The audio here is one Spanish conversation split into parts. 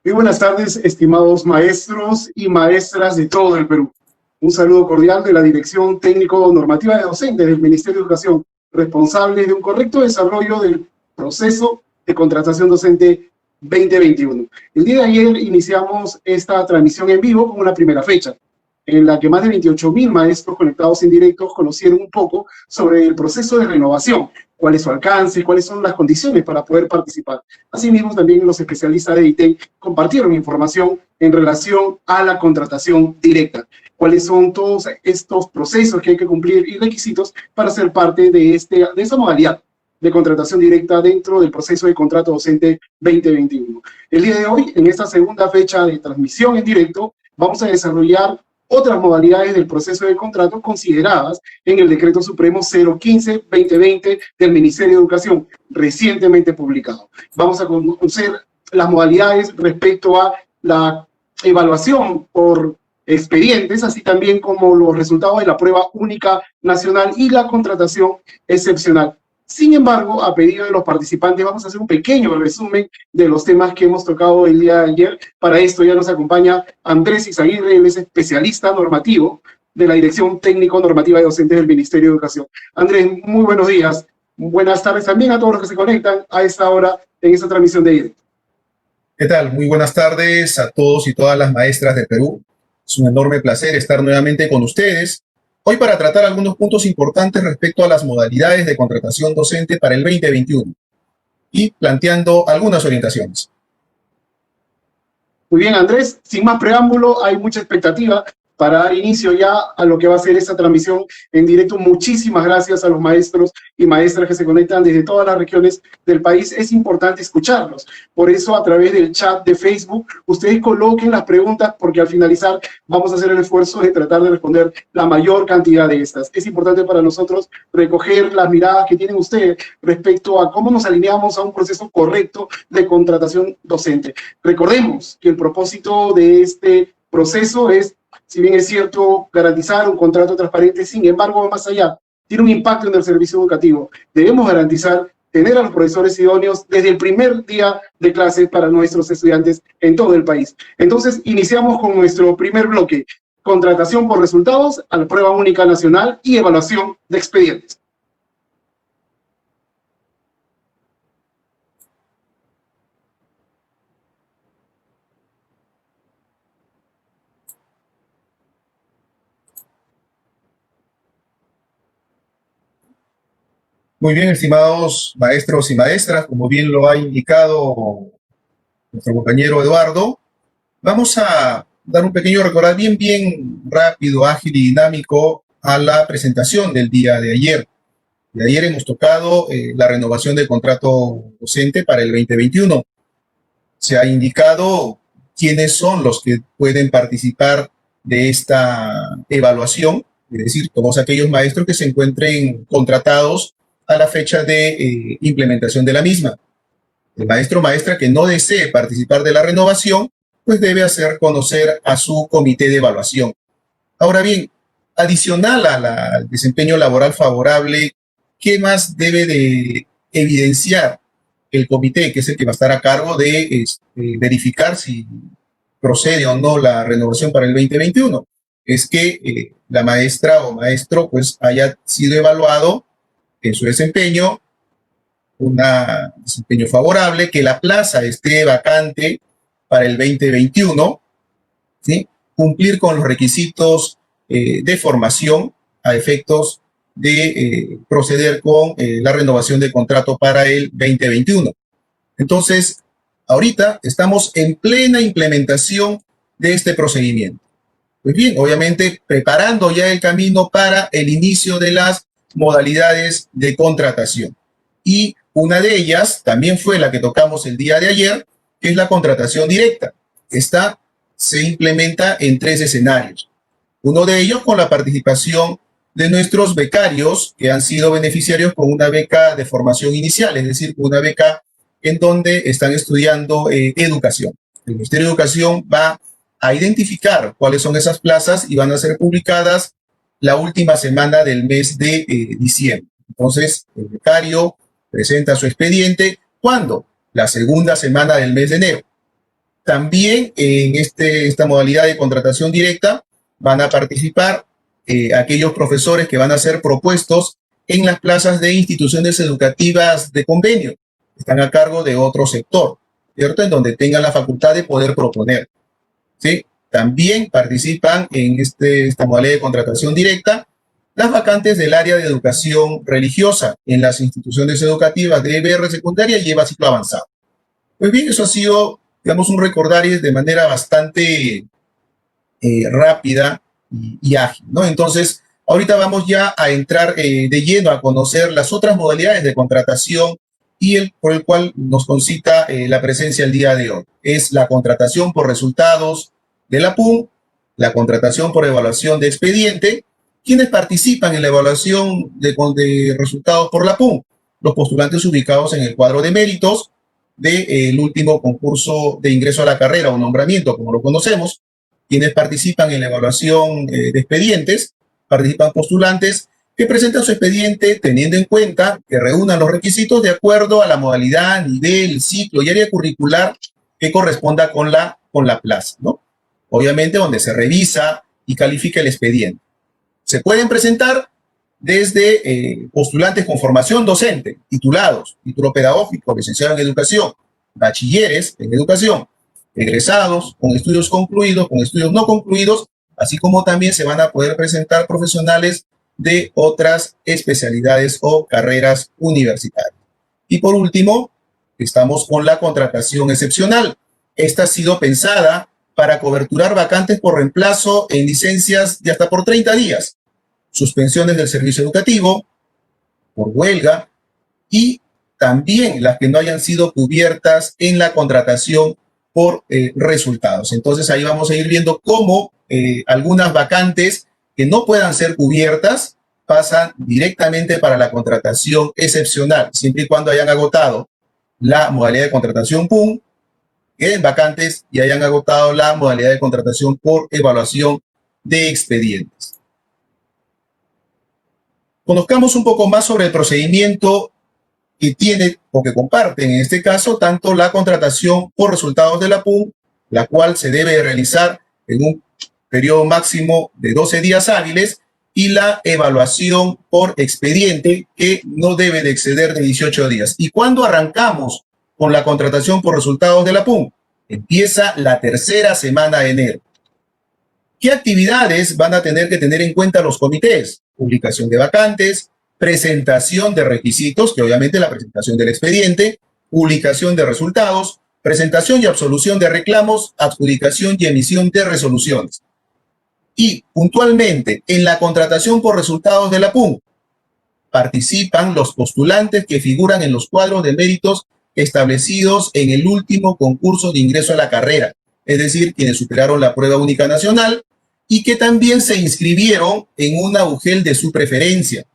Muy buenas tardes, estimados maestros y maestras de todo el Perú. Un saludo cordial de la Dirección Técnico-Normativa de Docentes del Ministerio de Educación, responsable de un correcto desarrollo del proceso de contratación docente 2021. El día de ayer iniciamos esta transmisión en vivo con una primera fecha, en la que más de 28.000 maestros conectados en directo conocieron un poco sobre el proceso de renovación, cuál es su alcance, cuáles son las condiciones para poder participar. Asimismo, también los especialistas de ITEI compartieron información en relación a la contratación directa, cuáles son todos estos procesos que hay que cumplir y requisitos para ser parte de esta modalidad de contratación directa dentro del proceso de contrato docente 2021. El día de hoy, en esta segunda fecha de transmisión en directo, vamos a desarrollar otras modalidades del proceso de contrato consideradas en el Decreto Supremo 015-2020 del Ministerio de Educación, recientemente publicado. Vamos a conocer las modalidades respecto a la evaluación por expedientes, así también como los resultados de la prueba única nacional y la contratación excepcional. Sin embargo, a pedido de los participantes, vamos a hacer un pequeño resumen de los temas que hemos tocado el día de ayer. Para esto ya nos acompaña Andrés Izaguirre, él es especialista normativo de la Dirección Técnico-Normativa de Docentes del Ministerio de Educación. Andrés, muy buenos días. Buenas tardes también a todos los que se conectan a esta hora en esta transmisión de directo. ¿Qué tal? Muy buenas tardes a todos y todas las maestras de Perú. Es un enorme placer estar nuevamente con ustedes hoy para tratar algunos puntos importantes respecto a las modalidades de contratación docente para el 2021 y planteando algunas orientaciones. Muy bien, Andrés, sin más preámbulo, hay mucha expectativa para dar inicio ya a lo que va a ser esta transmisión en directo. Muchísimas gracias a los maestros y maestras que se conectan desde todas las regiones del país. Es importante escucharlos. Por eso, a través del chat de Facebook, ustedes coloquen las preguntas, porque al finalizar vamos a hacer el esfuerzo de tratar de responder la mayor cantidad de estas. Es importante para nosotros recoger las miradas que tienen ustedes respecto a cómo nos alineamos a un proceso correcto de contratación docente. Recordemos que el propósito de este proceso es, si bien es cierto, garantizar un contrato transparente, sin embargo, más allá, tiene un impacto en el servicio educativo. Debemos garantizar tener a los profesores idóneos desde el primer día de clase para nuestros estudiantes en todo el país. Entonces, iniciamos con nuestro primer bloque: contratación por resultados a la prueba única nacional y evaluación de expedientes. Muy bien, estimados maestros y maestras, como bien lo ha indicado nuestro compañero Eduardo, vamos a dar un pequeño recorrido bien rápido, ágil y dinámico a la presentación del día de ayer. De ayer hemos tocado la renovación del contrato docente para el 2021. Se ha indicado quiénes son los que pueden participar de esta evaluación, es decir, todos aquellos maestros que se encuentren contratados a la fecha de implementación de la misma. El maestro o maestra que no desee participar de la renovación, pues debe hacer conocer a su comité de evaluación. Ahora bien, adicional al desempeño laboral favorable, ¿qué más debe de evidenciar el comité, que es el que va a estar a cargo de verificar si procede o no la renovación para el 2021? Es que la maestra o maestro pues haya sido evaluado en su desempeño, un desempeño favorable, que la plaza esté vacante para el 2021, ¿sí? Cumplir con los requisitos de formación a efectos de proceder con la renovación de contrato para el 2021. Entonces, ahorita estamos en plena implementación de este procedimiento. Pues bien, obviamente preparando ya el camino para el inicio de las modalidades de contratación. Y una de ellas también fue la que tocamos el día de ayer, que es la contratación directa. Esta se implementa en 3 escenarios. Uno de ellos con la participación de nuestros becarios que han sido beneficiarios con una beca de formación inicial, es decir, una beca en donde están estudiando educación. El Ministerio de Educación va a identificar cuáles son esas plazas y van a ser publicadas la última semana del mes de diciembre. Entonces, el becario presenta su expediente, ¿cuándo? La segunda semana del mes de enero. También en esta modalidad de contratación directa van a participar aquellos profesores que van a ser propuestos en las plazas de instituciones educativas de convenio. Están a cargo de otro sector, ¿cierto? En donde tengan la facultad de poder proponer, ¿sí? También participan en esta modalidad de contratación directa las vacantes del área de educación religiosa en las instituciones educativas de EBR secundaria y EVA ciclo avanzado. Pues bien, eso ha sido, digamos, un recordario de manera bastante rápida y ágil, ¿no? Entonces, ahorita vamos ya a entrar de lleno a conocer las otras modalidades de contratación y por el cual nos concita la presencia el día de hoy. Es la contratación por resultados de la PUN, la contratación por evaluación de expediente. ¿Quiénes participan en la evaluación de resultados por la PUN? Los postulantes ubicados en el cuadro de méritos del último concurso de ingreso a la carrera o nombramiento, como lo conocemos. Quienes participan en la evaluación de expedientes, participan postulantes que presentan su expediente teniendo en cuenta que reúnan los requisitos de acuerdo a la modalidad, nivel, ciclo y área curricular que corresponda con la plaza, ¿no? Obviamente donde se revisa y califica el expediente. Se pueden presentar desde postulantes con formación docente, titulados, título pedagógico, licenciado en educación, bachilleres en educación, egresados, con estudios concluidos, con estudios no concluidos, así como también se van a poder presentar profesionales de otras especialidades o carreras universitarias. Y por último, estamos con la contratación excepcional. Esta ha sido pensada para coberturar vacantes por reemplazo en licencias de hasta por 30 días, suspensiones del servicio educativo, por huelga, y también las que no hayan sido cubiertas en la contratación por resultados. Entonces ahí vamos a ir viendo cómo algunas vacantes que no puedan ser cubiertas pasan directamente para la contratación excepcional, siempre y cuando hayan agotado la modalidad de contratación PUN, queden vacantes y hayan agotado la modalidad de contratación por evaluación de expedientes. Conozcamos un poco más sobre el procedimiento que tiene o que comparten en este caso tanto la contratación por resultados de la PUN, la cual se debe realizar en un periodo máximo de 12 días hábiles, y la evaluación por expediente, que no debe de exceder de 18 días. ¿Y cuándo arrancamos con la contratación por resultados de la PUN? Empieza la tercera semana de enero. ¿Qué actividades van a tener que tener en cuenta los comités? Publicación de vacantes, presentación de requisitos, que obviamente la presentación del expediente, publicación de resultados, presentación y absolución de reclamos, adjudicación y emisión de resoluciones. Y puntualmente, en la contratación por resultados de la PUN, participan los postulantes que figuran en los cuadros de méritos establecidos en el último concurso de ingreso a la carrera, es decir, quienes superaron la prueba única nacional y que también se inscribieron en una UGEL de su preferencia.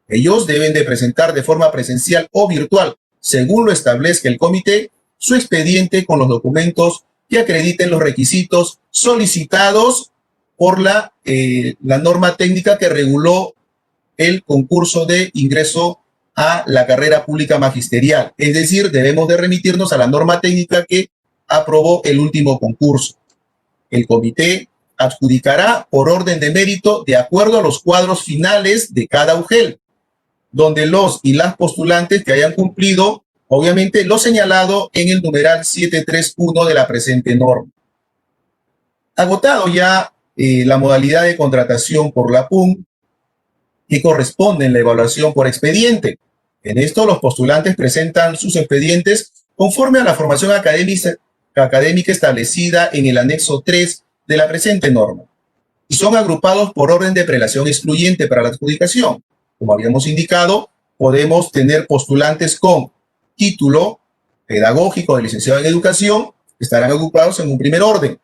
Ellos deben de presentar de forma presencial o virtual, según lo establezca el comité, su expediente con los documentos que acrediten los requisitos solicitados por la norma técnica que reguló el concurso de ingreso a la carrera pública magisterial. Es decir, debemos de remitirnos a la norma técnica que aprobó el último concurso. El comité adjudicará por orden de mérito de acuerdo a los cuadros finales de cada UGEL, donde los y las postulantes que hayan cumplido, obviamente, lo señalado en el numeral 731 de la presente norma. Agotado ya la modalidad de contratación por la PUN, que corresponde en la evaluación por expediente. En esto, los postulantes presentan sus expedientes conforme a la formación académica establecida en el anexo 3 de la presente norma, y son agrupados por orden de prelación excluyente para la adjudicación. Como habíamos indicado, podemos tener postulantes con título pedagógico de licenciado en educación, que estarán agrupados en un primer orden.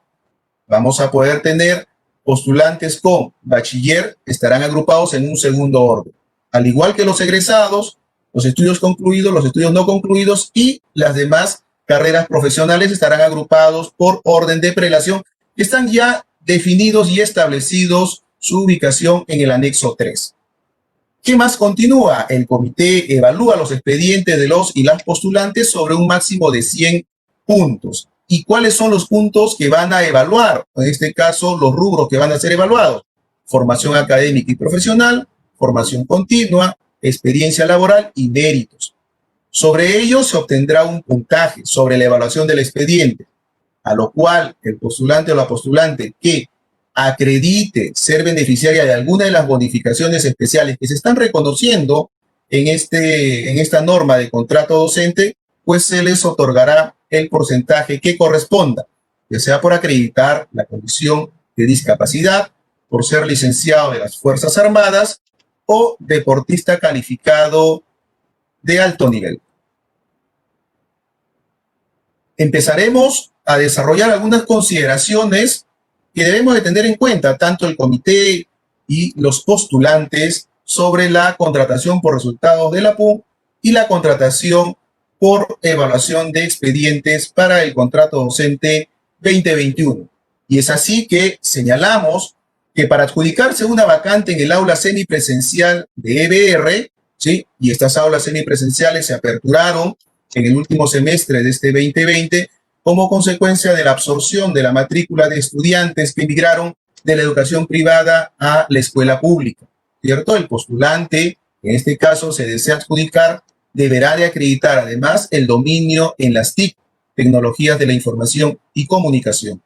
Vamos a poder tener postulantes con bachiller, estarán agrupados en un segundo orden. Al igual que los egresados, los estudios concluidos, los estudios no concluidos y las demás carreras profesionales estarán agrupados por orden de prelación, que están ya definidos y establecidos su ubicación en el anexo 3. ¿Qué más continúa? El comité evalúa los expedientes de los y las postulantes sobre un máximo de 100 puntos. ¿Y cuáles son los puntos que van a evaluar? En este caso, los rubros que van a ser evaluados. Formación académica y profesional, formación continua, experiencia laboral y méritos. Sobre ello se obtendrá un puntaje sobre la evaluación del expediente, a lo cual el postulante o la postulante que acredite ser beneficiaria de alguna de las bonificaciones especiales que se están reconociendo en esta norma de contrato docente, pues se les otorgará el porcentaje que corresponda, ya sea por acreditar la condición de discapacidad, por ser licenciado de las Fuerzas Armadas o deportista calificado de alto nivel. Empezaremos a desarrollar algunas consideraciones que debemos de tener en cuenta, tanto el comité y los postulantes, sobre la contratación por resultados de la PUN y la contratación por evaluación de expedientes para el contrato docente 2021. Y es así que señalamos que para adjudicarse una vacante en el aula semipresencial de EBR, ¿sí? Y estas aulas semipresenciales se aperturaron en el último semestre de este 2020 como consecuencia de la absorción de la matrícula de estudiantes que emigraron de la educación privada a la escuela pública, ¿cierto? El postulante, en este caso se desea adjudicar, deberá de acreditar además el dominio en las TIC, tecnologías de la información y comunicación.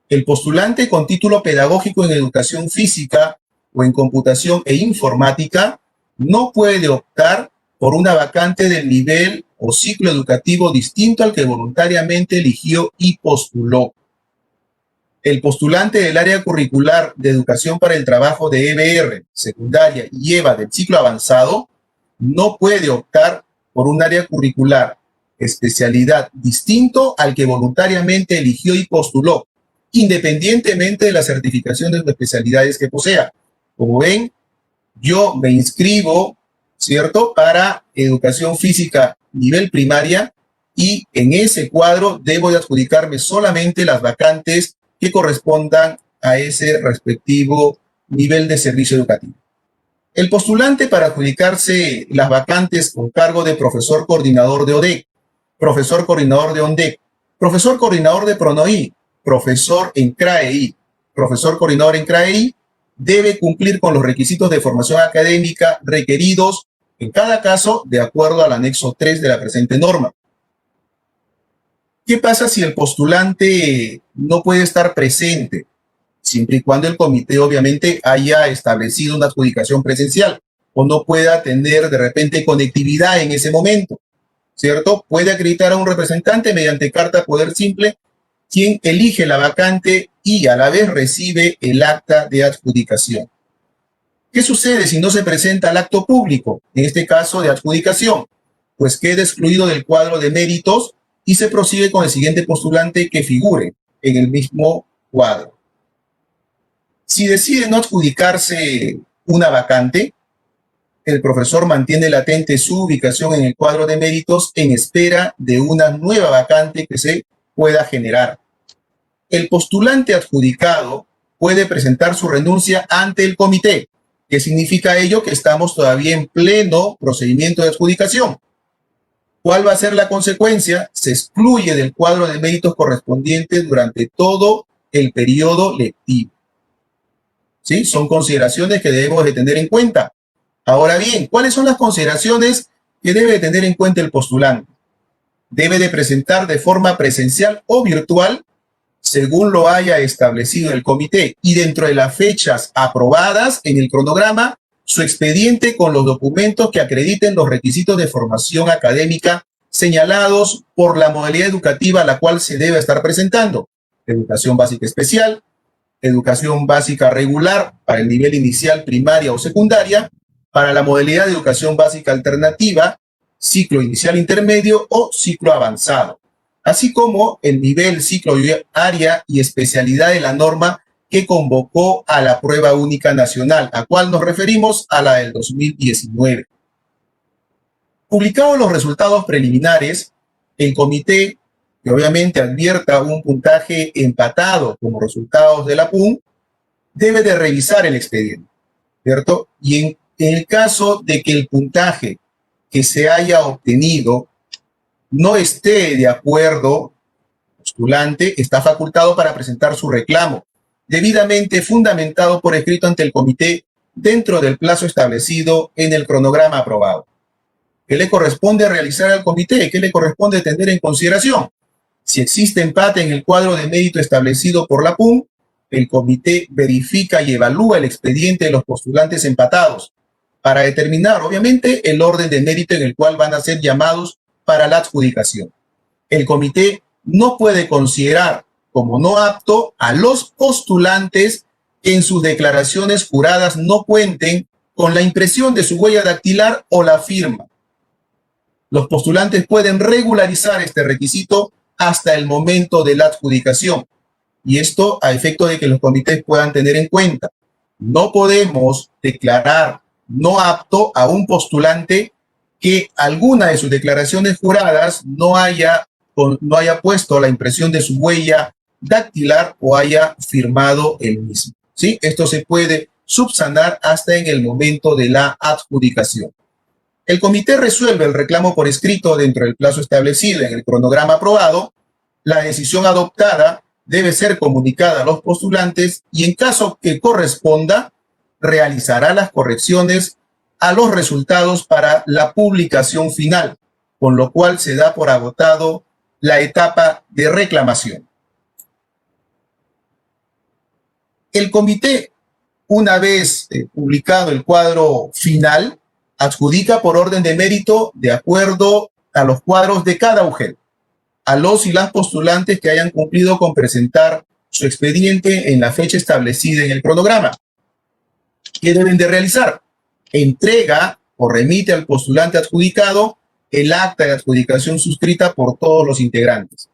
El postulante con título pedagógico en educación física o en computación e informática no puede optar por una vacante del nivel o ciclo educativo distinto al que voluntariamente eligió y postuló. El postulante del área curricular de educación para el trabajo de EBR, secundaria y EVA del ciclo avanzado, no puede optar por un área curricular, especialidad distinto al que voluntariamente eligió y postuló, independientemente de la certificación de las especialidades que posea. Como ven, yo me inscribo, ¿cierto?, para educación física nivel primaria y en ese cuadro debo de adjudicarme solamente las vacantes que correspondan a ese respectivo nivel de servicio educativo. El postulante para adjudicarse las vacantes con cargo de profesor coordinador de ODEC, profesor coordinador de ONDEC, profesor coordinador de PRONOI, profesor en CRAEI, profesor coordinador en CRAEI, debe cumplir con los requisitos de formación académica requeridos en cada caso de acuerdo al anexo 3 de la presente norma. ¿Qué pasa si el postulante no puede estar presente? Siempre y cuando el comité obviamente haya establecido una adjudicación presencial o no pueda tener de repente conectividad en ese momento, ¿cierto? Puede acreditar a un representante mediante carta poder simple, quien elige la vacante y a la vez recibe el acta de adjudicación. ¿Qué sucede si no se presenta al acto público, en este caso de adjudicación? Pues queda excluido del cuadro de méritos y se prosigue con el siguiente postulante que figure en el mismo cuadro. Si decide no adjudicarse una vacante, el profesor mantiene latente su ubicación en el cuadro de méritos en espera de una nueva vacante que se pueda generar. El postulante adjudicado puede presentar su renuncia ante el comité. ¿Qué significa ello? Que estamos todavía en pleno procedimiento de adjudicación. ¿Cuál va a ser la consecuencia? Se excluye del cuadro de méritos correspondientes durante todo el periodo lectivo. ¿Sí? Son consideraciones que debemos de tener en cuenta. Ahora bien, ¿cuáles son las consideraciones que debe de tener en cuenta el postulante? Debe de presentar de forma presencial o virtual, según lo haya establecido el comité, y dentro de las fechas aprobadas en el cronograma, su expediente con los documentos que acrediten los requisitos de formación académica señalados por la modalidad educativa a la cual se debe estar presentando. Educación básica especial, educación básica regular para el nivel inicial, primaria o secundaria, para la modalidad de educación básica alternativa, ciclo inicial intermedio o ciclo avanzado, así como el nivel, ciclo, área y especialidad de la norma que convocó a la prueba única nacional, a cual nos referimos a la del 2019. Publicados los resultados preliminares, el comité, que obviamente advierta un puntaje empatado como resultados de la PUN, debe de revisar el expediente, ¿cierto? Y en el caso de que el puntaje que se haya obtenido no esté de acuerdo, postulante está facultado para presentar su reclamo, debidamente fundamentado por escrito ante el comité dentro del plazo establecido en el cronograma aprobado. ¿Qué le corresponde realizar al comité? ¿Qué le corresponde tener en consideración? Si existe empate en el cuadro de mérito establecido por la PUN, el comité verifica y evalúa el expediente de los postulantes empatados para determinar, obviamente, el orden de mérito en el cual van a ser llamados para la adjudicación. El comité no puede considerar como no apto a los postulantes que en sus declaraciones juradas no cuenten con la impresión de su huella dactilar o la firma. Los postulantes pueden regularizar este requisito hasta el momento de la adjudicación. Y esto a efecto de que los comités puedan tener en cuenta. No podemos declarar no apto a un postulante que alguna de sus declaraciones juradas no haya puesto la impresión de su huella dactilar o haya firmado el mismo. ¿Sí? Esto se puede subsanar hasta en el momento de la adjudicación. El comité resuelve el reclamo por escrito dentro del plazo establecido en el cronograma aprobado. La decisión adoptada debe ser comunicada a los postulantes y en caso que corresponda, realizará las correcciones a los resultados para la publicación final, con lo cual se da por agotado la etapa de reclamación. El comité, una vez publicado el cuadro final, adjudica por orden de mérito de acuerdo a los cuadros de cada UGEL a los y las postulantes que hayan cumplido con presentar su expediente en la fecha establecida en el cronograma. ¿Qué deben de realizar? Entrega o remite al postulante adjudicado el acta de adjudicación suscrita por todos los integrantes.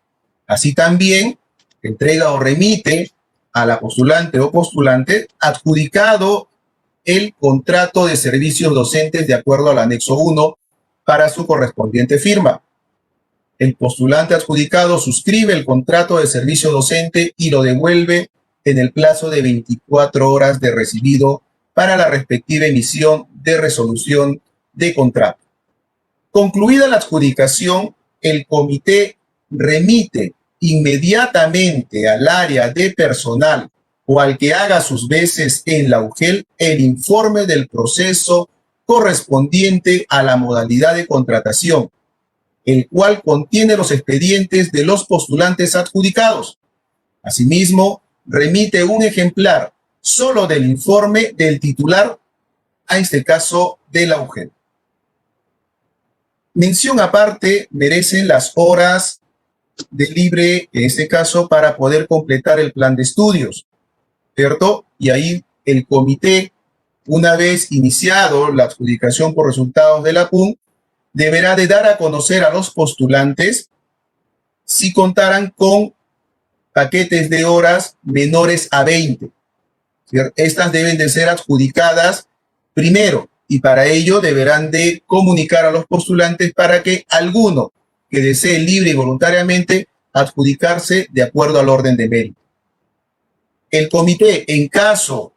Así también entrega o remite a la postulante o postulante adjudicado el contrato de servicios docentes de acuerdo al anexo 1 para su correspondiente firma. El postulante adjudicado suscribe el contrato de servicio docente y lo devuelve en el plazo de 24 horas de recibido para la respectiva emisión de resolución de contrato. Concluida la adjudicación, el comité remite inmediatamente al área de personal o al que haga sus veces en la UGEL el informe del proceso correspondiente a la modalidad de contratación, el cual contiene los expedientes de los postulantes adjudicados. Asimismo, remite un ejemplar solo del informe del titular, a este caso de la UGEL. Mención aparte merecen las horas de libre, en este caso, para poder completar el plan de estudios, ¿cierto? Y ahí el comité, una vez iniciado la adjudicación por resultados de la PUN, deberá de dar a conocer a los postulantes si contaran con paquetes de horas menores a 20. ¿Cierto? Estas deben de ser adjudicadas primero y para ello deberán de comunicar a los postulantes para que alguno que desee libre y voluntariamente adjudicarse de acuerdo al orden de mérito. El comité, en caso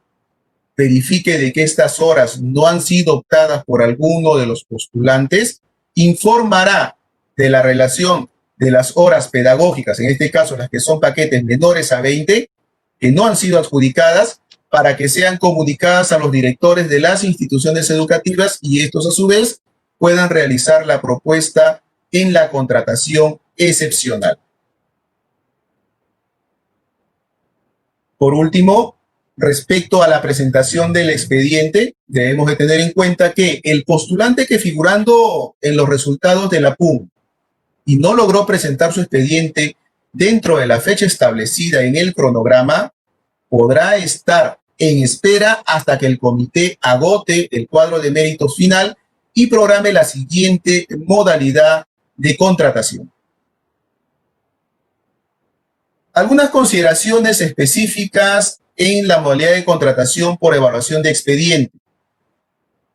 verifique de que estas horas no han sido optadas por alguno de los postulantes, informará de la relación de las horas pedagógicas, en este caso las que son paquetes menores a 20, que no han sido adjudicadas, para que sean comunicadas a los directores de las instituciones educativas y estos a su vez puedan realizar la propuesta en la contratación excepcional. Por último, respecto a la presentación del expediente, debemos de tener en cuenta que el postulante que figurando en los resultados de la PUN y no logró presentar su expediente dentro de la fecha establecida en el cronograma, podrá estar en espera hasta que el comité agote el cuadro de méritos final y programe la siguiente modalidad de contratación. Algunas consideraciones específicas en la modalidad de contratación por evaluación de expediente.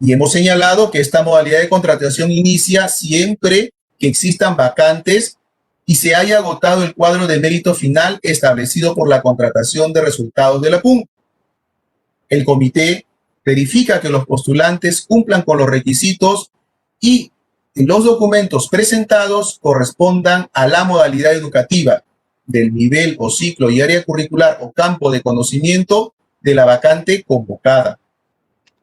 Y hemos señalado que esta modalidad de contratación inicia siempre que existan vacantes y se haya agotado el cuadro de mérito final establecido por la contratación de resultados de la PUN. El comité verifica que los postulantes cumplan con los requisitos y los documentos presentados correspondan a la modalidad educativa del nivel o ciclo y área curricular o campo de conocimiento de la vacante convocada.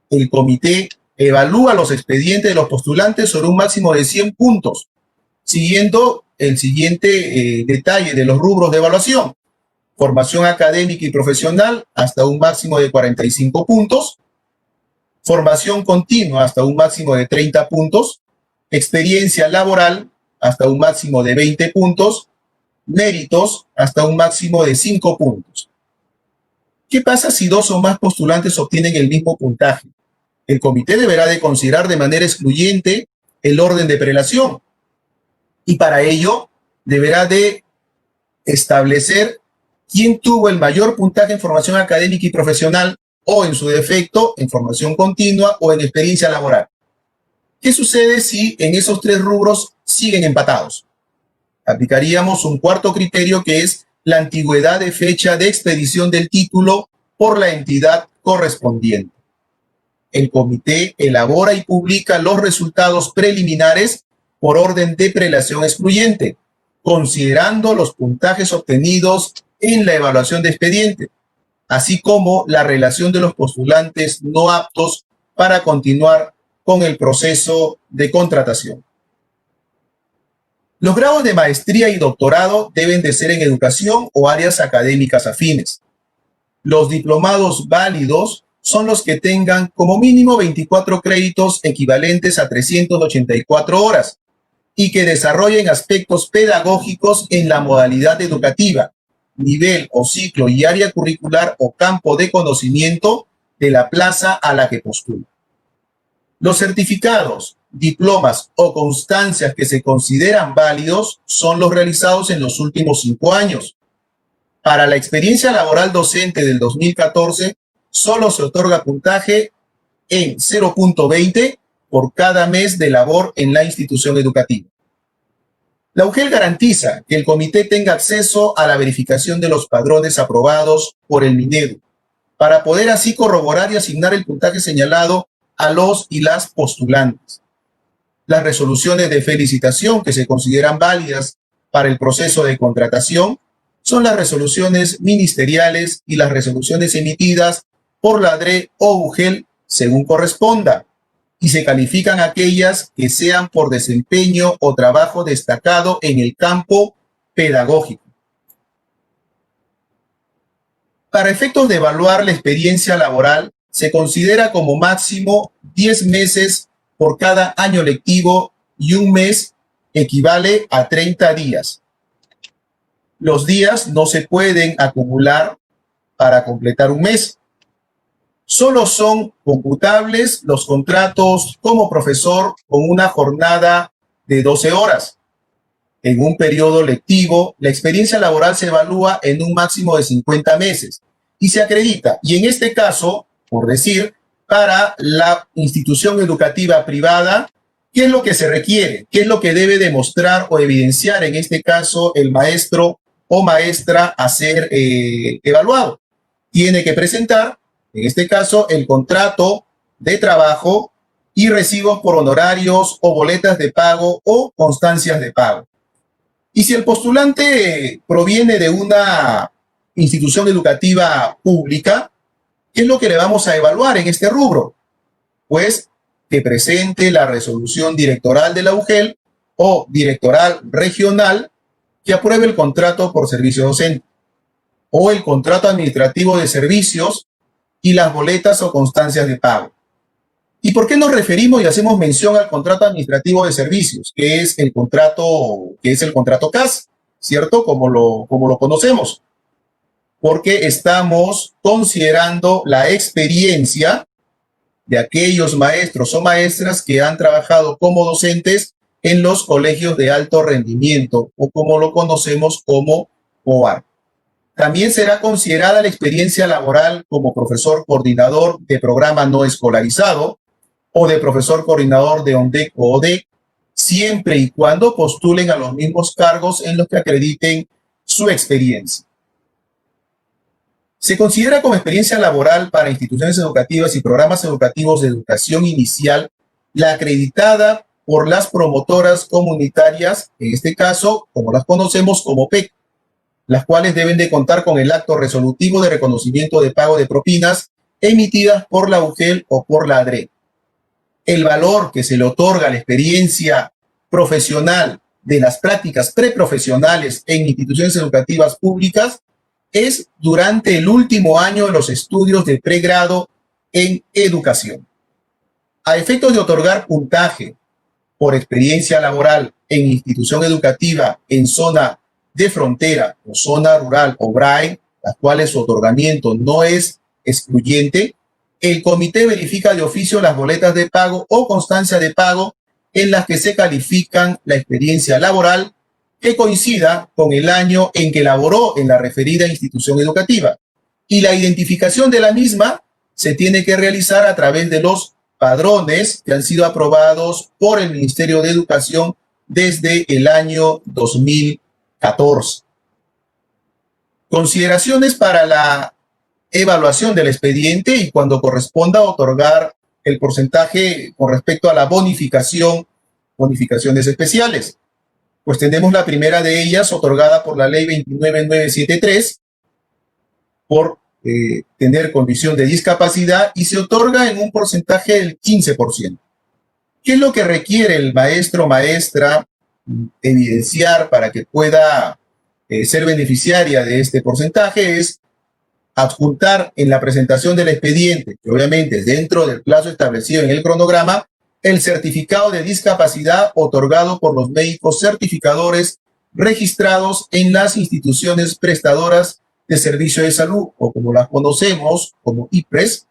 El comité evalúa los expedientes de los postulantes sobre un máximo de 100 puntos, siguiendo el siguiente detalle de los rubros de evaluación: formación académica y profesional hasta un máximo de 45 puntos, formación continua hasta un máximo de 30 puntos, experiencia laboral hasta un máximo de 20 puntos, méritos hasta un máximo de 5 puntos. ¿Qué pasa si dos o más postulantes obtienen el mismo puntaje? El comité deberá de considerar de manera excluyente el orden de prelación y para ello deberá de establecer quién tuvo el mayor puntaje en formación académica y profesional o, en su defecto, en formación continua o en experiencia laboral. ¿Qué sucede si en esos tres rubros siguen empatados? Aplicaríamos un cuarto criterio, que es la antigüedad de fecha de expedición del título por la entidad correspondiente. El comité elabora y publica los resultados preliminares por orden de prelación excluyente, considerando los puntajes obtenidos en la evaluación de expediente, así como la relación de los postulantes no aptos para continuar con el proceso de contratación. Los grados de maestría y doctorado deben de ser en educación o áreas académicas afines. Los diplomados válidos son los que tengan como mínimo 24 créditos equivalentes a 384 horas y que desarrollen aspectos pedagógicos en la modalidad educativa, nivel o ciclo y área curricular o campo de conocimiento de la plaza a la que postula. Los certificados, diplomas o constancias que se consideran válidos son los realizados en los últimos 5 años. Para la experiencia laboral docente del 2014, solo se otorga puntaje en 0.20 por cada mes de labor en la institución educativa. La UGEL garantiza que el comité tenga acceso a la verificación de los padrones aprobados por el Minedu, para poder así corroborar y asignar el puntaje señalado a los y las postulantes. Las resoluciones de felicitación que se consideran válidas para el proceso de contratación son las resoluciones ministeriales y las resoluciones emitidas por la DRE o UGEL según corresponda, y se califican aquellas que sean por desempeño o trabajo destacado en el campo pedagógico. Para efectos de evaluar la experiencia laboral, se considera como máximo 10 meses por cada año lectivo y un mes equivale a 30 días. Los días no se pueden acumular para completar un mes. Solo son computables los contratos como profesor con una jornada de 12 horas. En un periodo lectivo, la experiencia laboral se evalúa en un máximo de 50 meses y se acredita. Y en este caso, por decir, para la institución educativa privada, ¿qué es lo que se requiere? ¿Qué es lo que debe demostrar o evidenciar en este caso el maestro o maestra a ser evaluado? Tiene que presentar, en este caso, el contrato de trabajo y recibos por honorarios o boletas de pago o constancias de pago. Y si el postulante proviene de una institución educativa pública, ¿qué es lo que le vamos a evaluar en este rubro? Pues que presente la resolución directoral de la UGEL o directoral regional que apruebe el contrato por servicio docente o el contrato administrativo de servicios y las boletas o constancias de pago. ¿Y por qué nos referimos y hacemos mención al contrato administrativo de servicios, que es el contrato CAS, ¿cierto? Como lo conocemos. Porque estamos considerando la experiencia de aquellos maestros o maestras que han trabajado como docentes en los colegios de alto rendimiento, o como lo conocemos como COAR. También será considerada la experiencia laboral como profesor coordinador de programa no escolarizado o de profesor coordinador de ONDEC o ODEC, siempre y cuando postulen a los mismos cargos en los que acrediten su experiencia. Se considera como experiencia laboral para instituciones educativas y programas educativos de educación inicial la acreditada por las promotoras comunitarias, en este caso, como las conocemos como PEC, las cuales deben de contar con el acto resolutivo de reconocimiento de pago de propinas emitidas por la UGEL o por la ADRE. El valor que se le otorga a la experiencia profesional de las prácticas preprofesionales en instituciones educativas públicas es durante el último año de los estudios de pregrado en educación. A efectos de otorgar puntaje por experiencia laboral en institución educativa en zona de frontera o zona rural o BRAE, las cuales su otorgamiento no es excluyente, el comité verifica de oficio las boletas de pago o constancia de pago en las que se califican la experiencia laboral que coincida con el año en que laboró en la referida institución educativa. Y la identificación de la misma se tiene que realizar a través de los padrones que han sido aprobados por el Ministerio de Educación desde el año 2014. Consideraciones para la evaluación del expediente y cuando corresponda otorgar el porcentaje con respecto a la bonificaciones especiales. Pues tenemos la primera de ellas otorgada por la ley 29973 por tener condición de discapacidad y se otorga en un porcentaje del 15%. ¿Qué es lo que requiere el maestro o maestra evidenciar para que pueda ser beneficiaria de este porcentaje? Es adjuntar en la presentación del expediente, que obviamente es dentro del plazo establecido en el cronograma, el certificado de discapacidad otorgado por los médicos certificadores registrados en las instituciones prestadoras de servicio de salud, o como las conocemos como IPRES,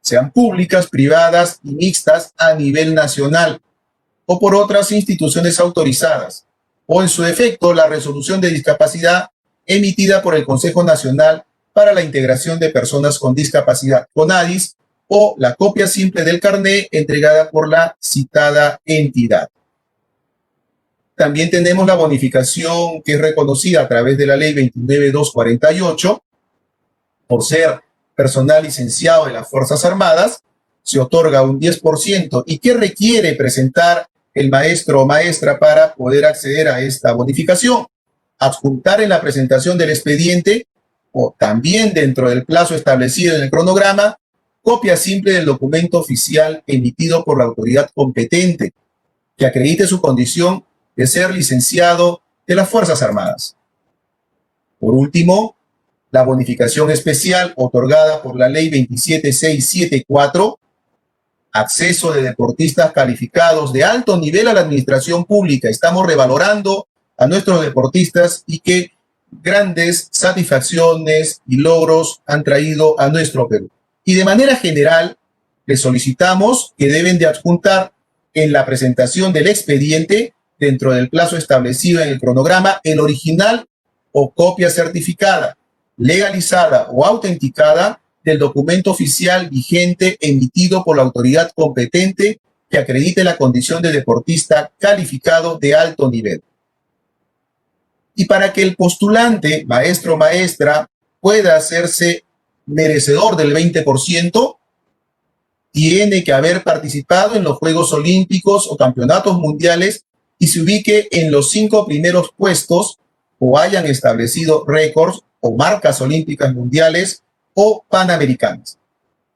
sean públicas, privadas y mixtas a nivel nacional, o por otras instituciones autorizadas, o en su defecto la resolución de discapacidad emitida por el Consejo Nacional para la Integración de Personas con Discapacidad, CONADIS, o la copia simple del carné entregada por la citada entidad. También tenemos la bonificación que es reconocida a través de la ley 29248 por ser personal licenciado de las Fuerzas Armadas, se otorga un 10%. ¿Y qué requiere presentar el maestro o maestra para poder acceder a esta bonificación? Adjuntar en la presentación del expediente o también dentro del plazo establecido en el cronograma, copia simple del documento oficial emitido por la autoridad competente que acredite su condición de ser licenciado de las Fuerzas Armadas. Por último, la bonificación especial otorgada por la ley 27674, acceso de deportistas calificados de alto nivel a la administración pública. Estamos revalorando a nuestros deportistas y que grandes satisfacciones y logros han traído a nuestro Perú. Y de manera general, les solicitamos que deben de adjuntar en la presentación del expediente, dentro del plazo establecido en el cronograma, el original o copia certificada, legalizada o autenticada del documento oficial vigente emitido por la autoridad competente que acredite la condición de deportista calificado de alto nivel. Y para que el postulante, maestro o maestra, pueda hacerse merecedor del 20%, tiene que haber participado en los Juegos Olímpicos o Campeonatos Mundiales y se ubique en los 5 primeros puestos o hayan establecido récords o marcas olímpicas mundiales o panamericanas.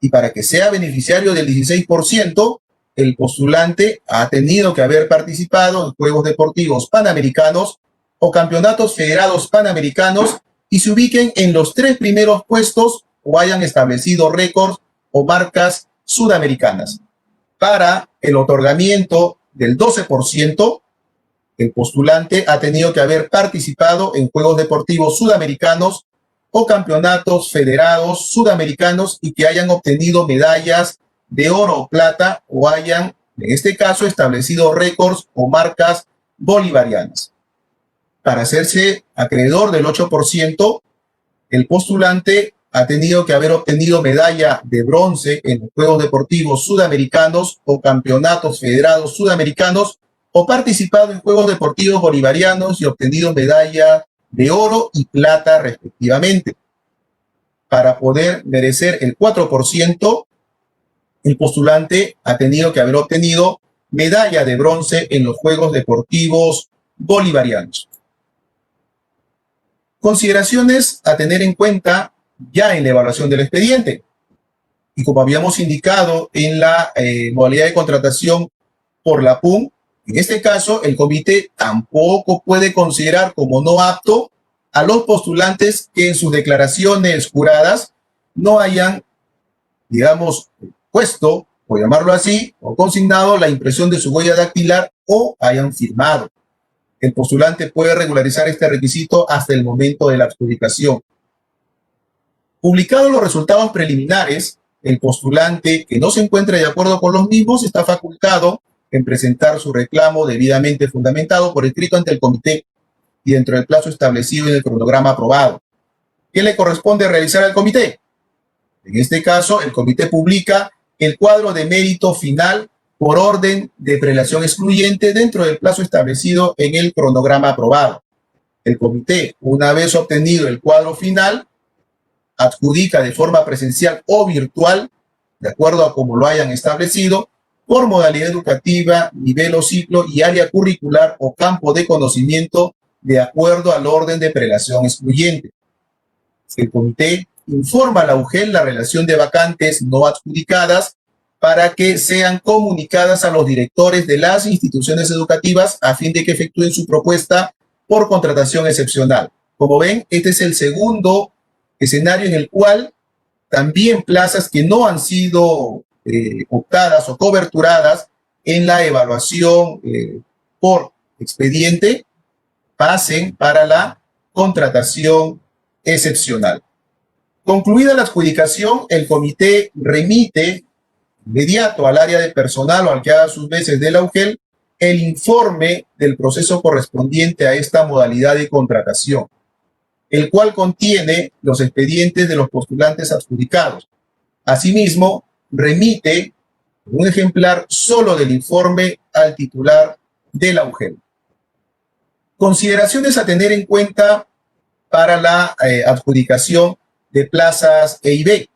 Y para que sea beneficiario del 16%, el postulante ha tenido que haber participado en Juegos Deportivos Panamericanos o Campeonatos Federados Panamericanos y se ubiquen en los 3 primeros puestos o hayan establecido récords o marcas sudamericanas. Para el otorgamiento del 12%, el postulante ha tenido que haber participado en Juegos Deportivos Sudamericanos o Campeonatos Federados Sudamericanos y que hayan obtenido medallas de oro o plata o hayan, en este caso, establecido récords o marcas bolivarianas. Para hacerse acreedor del 8%, el postulante ha tenido que haber obtenido medalla de bronce en los Juegos Deportivos Sudamericanos o Campeonatos Federados Sudamericanos o participado en Juegos Deportivos Bolivarianos y obtenido medalla de oro y plata respectivamente. Para poder merecer el 4%, el postulante ha tenido que haber obtenido medalla de bronce en los Juegos Deportivos Bolivarianos. Consideraciones a tener en cuenta ya en la evaluación del expediente. Y como habíamos indicado en la modalidad de contratación por la PUM, en este caso el comité tampoco puede considerar como no apto a los postulantes que en sus declaraciones juradas no hayan, digamos, puesto, por llamarlo así, o consignado la impresión de su huella dactilar o hayan firmado. El postulante puede regularizar este requisito hasta el momento de la adjudicación. Publicados los resultados preliminares, el postulante que no se encuentre de acuerdo con los mismos está facultado en presentar su reclamo debidamente fundamentado por escrito ante el comité y dentro del plazo establecido en el cronograma aprobado. ¿Qué le corresponde realizar al comité? En este caso, el comité publica el cuadro de mérito final por orden de prelación excluyente dentro del plazo establecido en el cronograma aprobado. El comité, una vez obtenido el cuadro final, adjudica de forma presencial o virtual, de acuerdo a como lo hayan establecido, por modalidad educativa, nivel o ciclo y área curricular o campo de conocimiento, de acuerdo al orden de prelación excluyente. El comité informa a la UGEL la relación de vacantes no adjudicadas para que sean comunicadas a los directores de las instituciones educativas a fin de que efectúen su propuesta por contratación excepcional. Como ven, este es el segundo escenario en el cual también plazas que no han sido optadas o coberturadas en la evaluación por expediente pasen para la contratación excepcional. Concluida la adjudicación, el comité remite inmediato al área de personal o al que haga sus veces de la UGEL el informe del proceso correspondiente a esta modalidad de contratación, el cual contiene los expedientes de los postulantes adjudicados. Asimismo, remite un ejemplar solo del informe al titular de la UGEL. Consideraciones a tener en cuenta para la adjudicación de plazas E y B.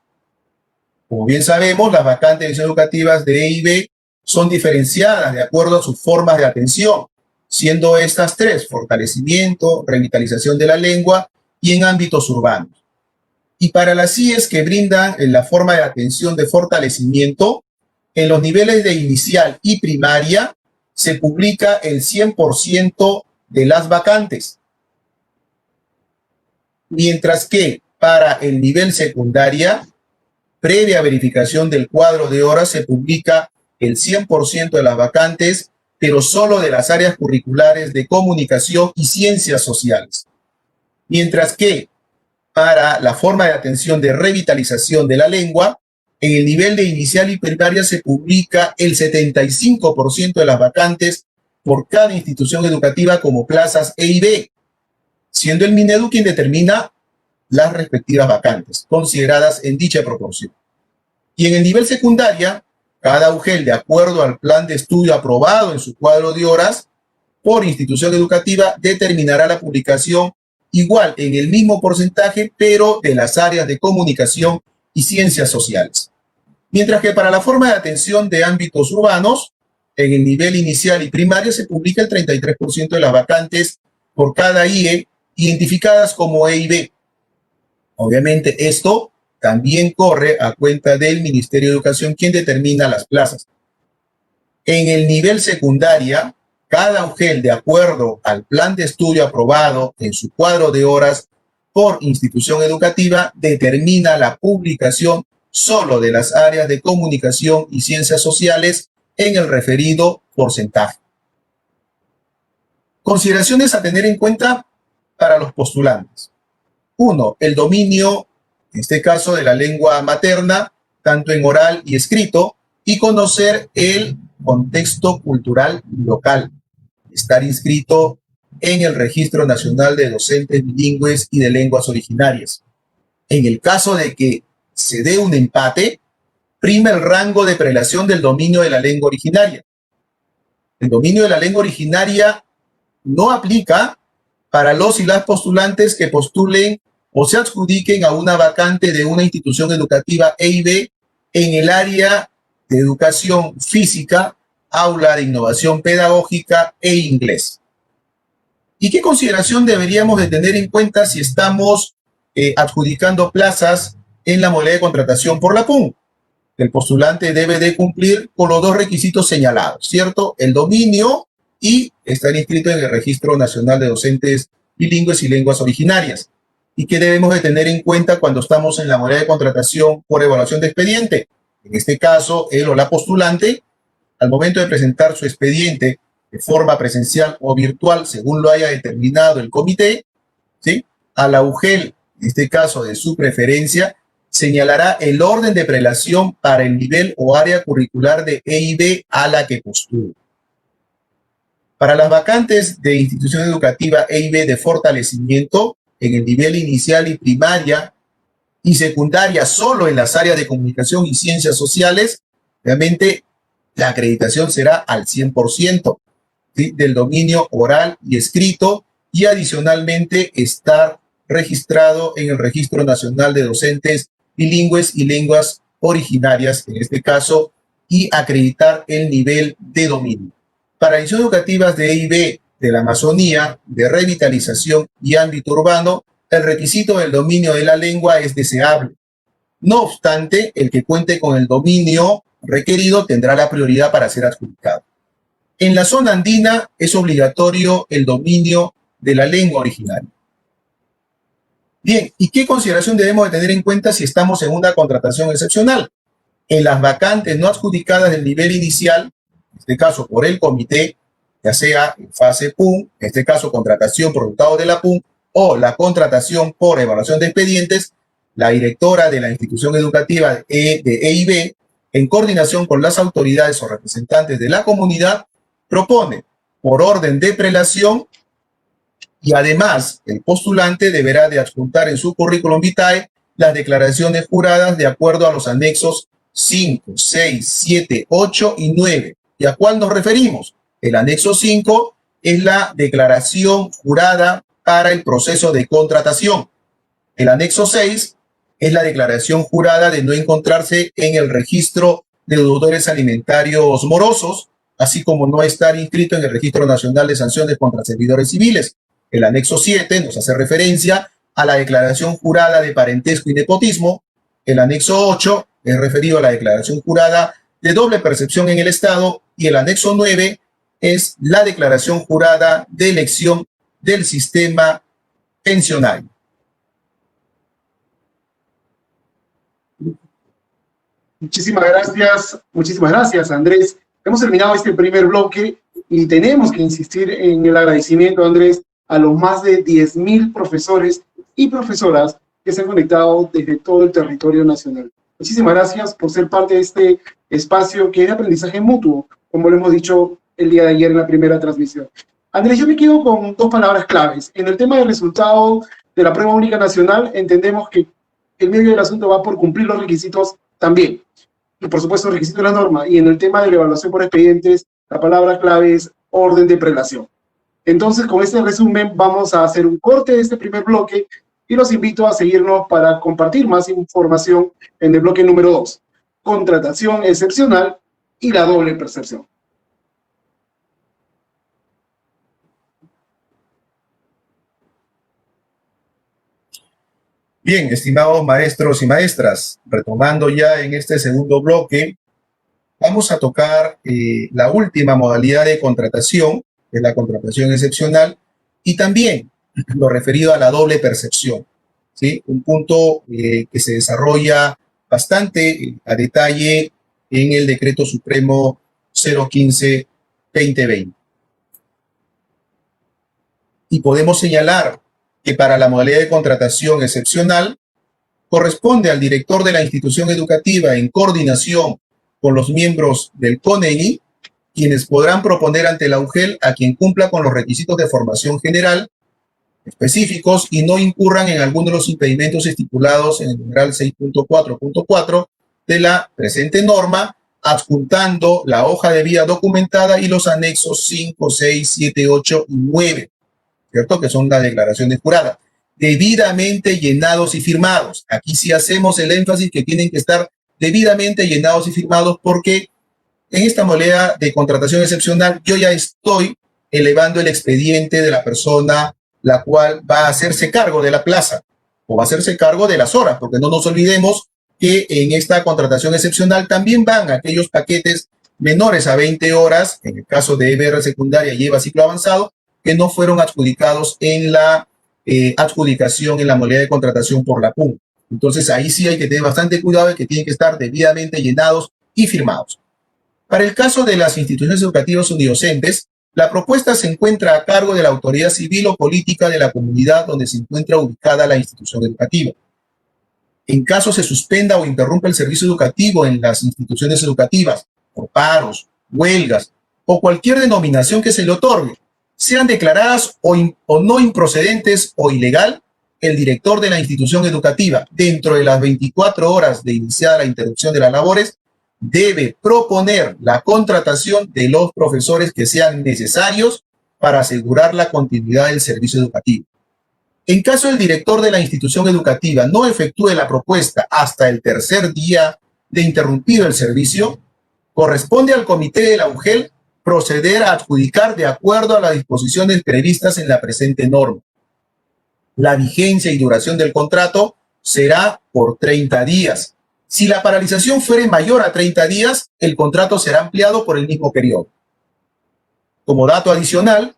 Como bien sabemos, las vacantes educativas de E y B son diferenciadas de acuerdo a sus formas de atención, siendo estas tres: fortalecimiento, revitalización de la lengua y en ámbitos urbanos. Y para las CIES que brindan en la forma de atención de fortalecimiento, en los niveles de inicial y primaria se publica el 100% de las vacantes, mientras que para el nivel secundaria, previa verificación del cuadro de horas, se publica el 100% de las vacantes, pero solo de las áreas curriculares de comunicación y ciencias sociales. Mientras que para la forma de atención de revitalización de la lengua, en el nivel de inicial y primaria se publica el 75% de las vacantes por cada institución educativa como plazas E y B, siendo el Minedu quien determina las respectivas vacantes, consideradas en dicha proporción. Y en el nivel secundaria, cada UGEL, de acuerdo al plan de estudio aprobado en su cuadro de horas por institución educativa, determinará la publicación igual en el mismo porcentaje, pero de las áreas de comunicación y ciencias sociales. Mientras que para la forma de atención de ámbitos urbanos, en el nivel inicial y primaria se publica el 33% de las vacantes por cada IE identificadas como E y B. Obviamente esto también corre a cuenta del Ministerio de Educación, quien determina las plazas. En el nivel secundaria, cada UGEL, de acuerdo al plan de estudio aprobado en su cuadro de horas por institución educativa, determina la publicación solo de las áreas de comunicación y ciencias sociales en el referido porcentaje. Consideraciones a tener en cuenta para los postulantes. 1. El dominio, en este caso, de la lengua materna, tanto en oral y escrito, y conocer el contexto cultural local. Estar inscrito en el Registro Nacional de Docentes Bilingües y de Lenguas Originarias. En el caso de que se dé un empate, prima el rango de prelación del dominio de la lengua originaria. El dominio de la lengua originaria no aplica para los y las postulantes que postulen o se adjudiquen a una vacante de una institución educativa E y B en el área de educación física, aula de innovación pedagógica e inglés. ¿Y qué consideración deberíamos de tener en cuenta si estamos adjudicando plazas en la modalidad de contratación por la PUN? El postulante debe de cumplir con los dos requisitos señalados, ¿cierto? El dominio y estar inscrito en el Registro Nacional de Docentes Bilingües y Lenguas Originarias. ¿Y qué debemos de tener en cuenta cuando estamos en la modalidad de contratación por evaluación de expediente? En este caso, él o la postulante, al momento de presentar su expediente de forma presencial o virtual, según lo haya determinado el comité, ¿sí?, a la UGEL, en este caso de su preferencia, señalará el orden de prelación para el nivel o área curricular de EIB a la que postule. Para las vacantes de institución educativa EIB de fortalecimiento en el nivel inicial y primaria y secundaria solo en las áreas de comunicación y ciencias sociales, obviamente la acreditación será al 100%, ¿sí?, del dominio oral y escrito, y adicionalmente estar registrado en el Registro Nacional de Docentes Bilingües y Lenguas Originarias, en este caso, y acreditar el nivel de dominio. Para instituciones educativas de EIB de la Amazonía, de revitalización y ámbito urbano, el requisito del dominio de la lengua es deseable. No obstante, el que cuente con el dominio requerido tendrá la prioridad para ser adjudicado. En la zona andina es obligatorio el dominio de la lengua originaria. Bien, ¿y qué consideración debemos de tener en cuenta si estamos en una contratación excepcional? En las vacantes no adjudicadas del nivel inicial, en este caso por el comité, ya sea en fase PUN, en este caso contratación por resultado de la PUN, o la contratación por evaluación de expedientes, la directora de la institución educativa de EIB, en coordinación con las autoridades o representantes de la comunidad, propone por orden de prelación, y además el postulante deberá de adjuntar en su currículum vitae las declaraciones juradas de acuerdo a los anexos 5, 6, 7, 8 y 9. ¿Y a cuál nos referimos? El anexo 5 es la declaración jurada para el proceso de contratación. El anexo 6 es la declaración jurada de no encontrarse en el registro de deudores alimentarios morosos, así como no estar inscrito en el Registro Nacional de Sanciones contra Servidores Civiles. El anexo 7 nos hace referencia a la declaración jurada de parentesco y nepotismo. El anexo 8 es referido a la declaración jurada de doble percepción en el Estado, y el anexo 9 es la declaración jurada de elección del sistema pensionario. Muchísimas gracias, Andrés. Hemos terminado este primer bloque y tenemos que insistir en el agradecimiento, Andrés, a los más de 10.000 profesores y profesoras que se han conectado desde todo el territorio nacional. Muchísimas gracias por ser parte de este espacio que es de aprendizaje mutuo, como lo hemos dicho el día de ayer en la primera transmisión. Andrés, yo me quedo con dos palabras claves. En el tema del resultado de la prueba única nacional, entendemos que el medio del asunto va por cumplir los requisitos también. Y por supuesto, el requisito de la norma. Y en el tema de la evaluación por expedientes, la palabra clave es orden de prelación. Entonces, con este resumen, vamos a hacer un corte de este primer bloque y los invito a seguirnos para compartir más información en el bloque número 2, contratación excepcional y la doble percepción. Bien, estimados maestros y maestras, retomando ya en este segundo bloque, vamos a tocar la última modalidad de contratación, que es la contratación excepcional, y también lo referido a la doble percepción, ¿sí? Un punto que se desarrolla bastante a detalle en el Decreto Supremo 015-2020. Y podemos señalar que para la modalidad de contratación excepcional corresponde al director de la institución educativa, en coordinación con los miembros del CONENI, quienes podrán proponer ante la UGEL a quien cumpla con los requisitos de formación general específicos y no incurran en alguno de los impedimentos estipulados en el numeral 6.4.4 de la presente norma, adjuntando la hoja de vida documentada y los anexos 5, 6, 7, 8 y 9, ¿cierto? Que son las declaraciones juradas, debidamente llenados y firmados. Aquí sí hacemos el énfasis que tienen que estar debidamente llenados y firmados, porque en esta modalidad de contratación excepcional yo ya estoy elevando el expediente de la persona la cual va a hacerse cargo de la plaza o va a hacerse cargo de las horas, porque no nos olvidemos que en esta contratación excepcional también van aquellos paquetes menores a 20 horas, en el caso de EBR secundaria y EVA ciclo avanzado, que no fueron adjudicados en la adjudicación en la modalidad de contratación por la PUN. Entonces ahí sí hay que tener bastante cuidado de que tienen que estar debidamente llenados y firmados. Para el caso de las instituciones educativas unidocentes, la propuesta se encuentra a cargo de la autoridad civil o política de la comunidad donde se encuentra ubicada la institución educativa. En caso se suspenda o interrumpa el servicio educativo en las instituciones educativas por paros, huelgas o cualquier denominación que se le otorgue, sean declaradas o no improcedentes o ilegal, el director de la institución educativa, dentro de las 24 horas de iniciada la interrupción de las labores, debe proponer la contratación de los profesores que sean necesarios para asegurar la continuidad del servicio educativo. En caso el director de la institución educativa no efectúe la propuesta hasta el tercer día de interrumpido el servicio, corresponde al comité de la UGEL proceder a adjudicar de acuerdo a las disposiciones previstas en la presente norma. La vigencia y duración del contrato será por 30 días. Si la paralización fuere mayor a 30 días, el contrato será ampliado por el mismo periodo. Como dato adicional,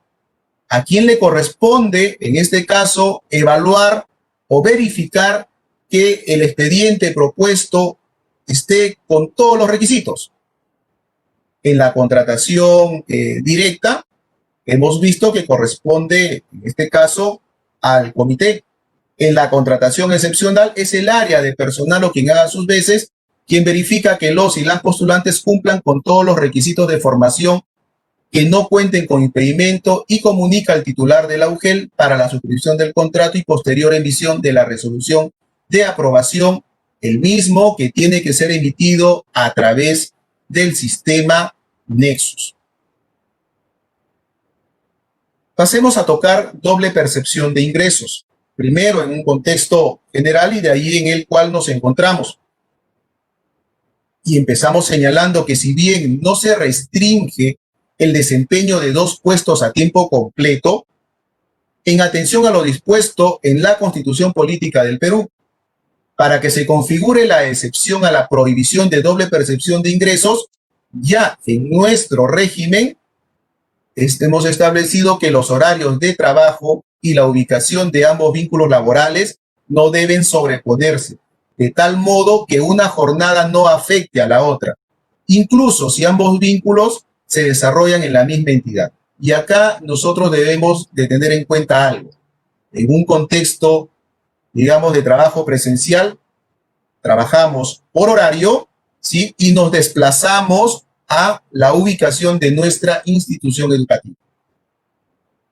¿a quién le corresponde, en este caso, evaluar o verificar que el expediente propuesto esté con todos los requisitos? En la contratación directa, hemos visto que corresponde, en este caso, al comité. En la contratación excepcional es el área de personal o quien haga sus veces, quien verifica que los y las postulantes cumplan con todos los requisitos de formación, que no cuenten con impedimento y comunica al titular de la UGEL para la suscripción del contrato y posterior emisión de la resolución de aprobación, el mismo que tiene que ser emitido a través del sistema Nexus. Pasemos a tocar doble percepción de ingresos. Primero en un contexto general y de ahí en el cual nos encontramos. Y empezamos señalando que si bien no se restringe el desempeño de 2 puestos a tiempo completo, en atención a lo dispuesto en la Constitución Política del Perú, para que se configure la excepción a la prohibición de doble percepción de ingresos, ya en nuestro régimen hemos establecido que los horarios de trabajo y la ubicación de ambos vínculos laborales no deben sobreponerse, de tal modo que una jornada no afecte a la otra, incluso si ambos vínculos se desarrollan en la misma entidad. Y acá nosotros debemos de tener en cuenta algo. En un contexto, digamos, de trabajo presencial, trabajamos por horario, ¿sí? Y nos desplazamos a la ubicación de nuestra institución educativa.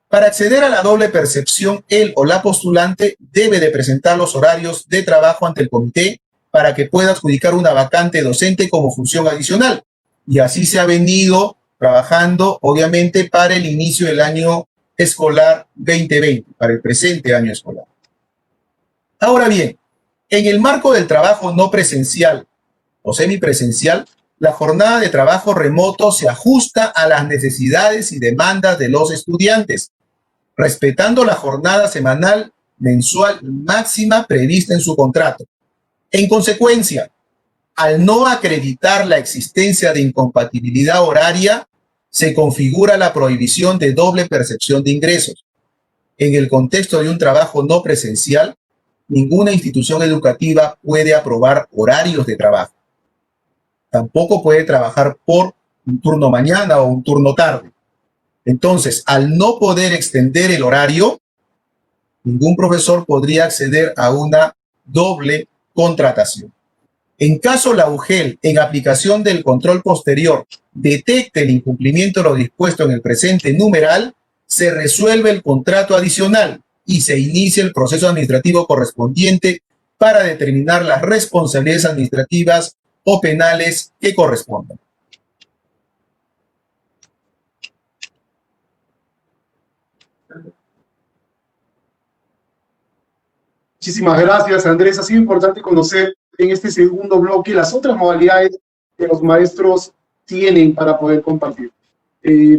Para acceder a la doble percepción, él o la postulante debe de presentar los horarios de trabajo ante el comité para que pueda adjudicar una vacante docente como función adicional. Y así se ha venido trabajando, obviamente, para el inicio del año escolar 2020, para el presente año escolar. Ahora bien, en el marco del trabajo no presencial o semipresencial, la jornada de trabajo remoto se ajusta a las necesidades y demandas de los estudiantes, respetando la jornada semanal, mensual máxima prevista en su contrato. En consecuencia, al no acreditar la existencia de incompatibilidad horaria, se configura la prohibición de doble percepción de ingresos. En el contexto de un trabajo no presencial, ninguna institución educativa puede aprobar horarios de trabajo. Tampoco puede trabajar por un turno mañana o un turno tarde. Entonces, al no poder extender el horario, ningún profesor podría acceder a una doble contratación. En caso la UGEL, en aplicación del control posterior, detecte el incumplimiento de lo dispuesto en el presente numeral, se resuelve el contrato adicional y se inicia el proceso administrativo correspondiente para determinar las responsabilidades administrativas o penales que correspondan. Muchísimas gracias, Andrés. Ha sido importante conocer en este segundo bloque las otras modalidades que los maestros tienen para poder compartir.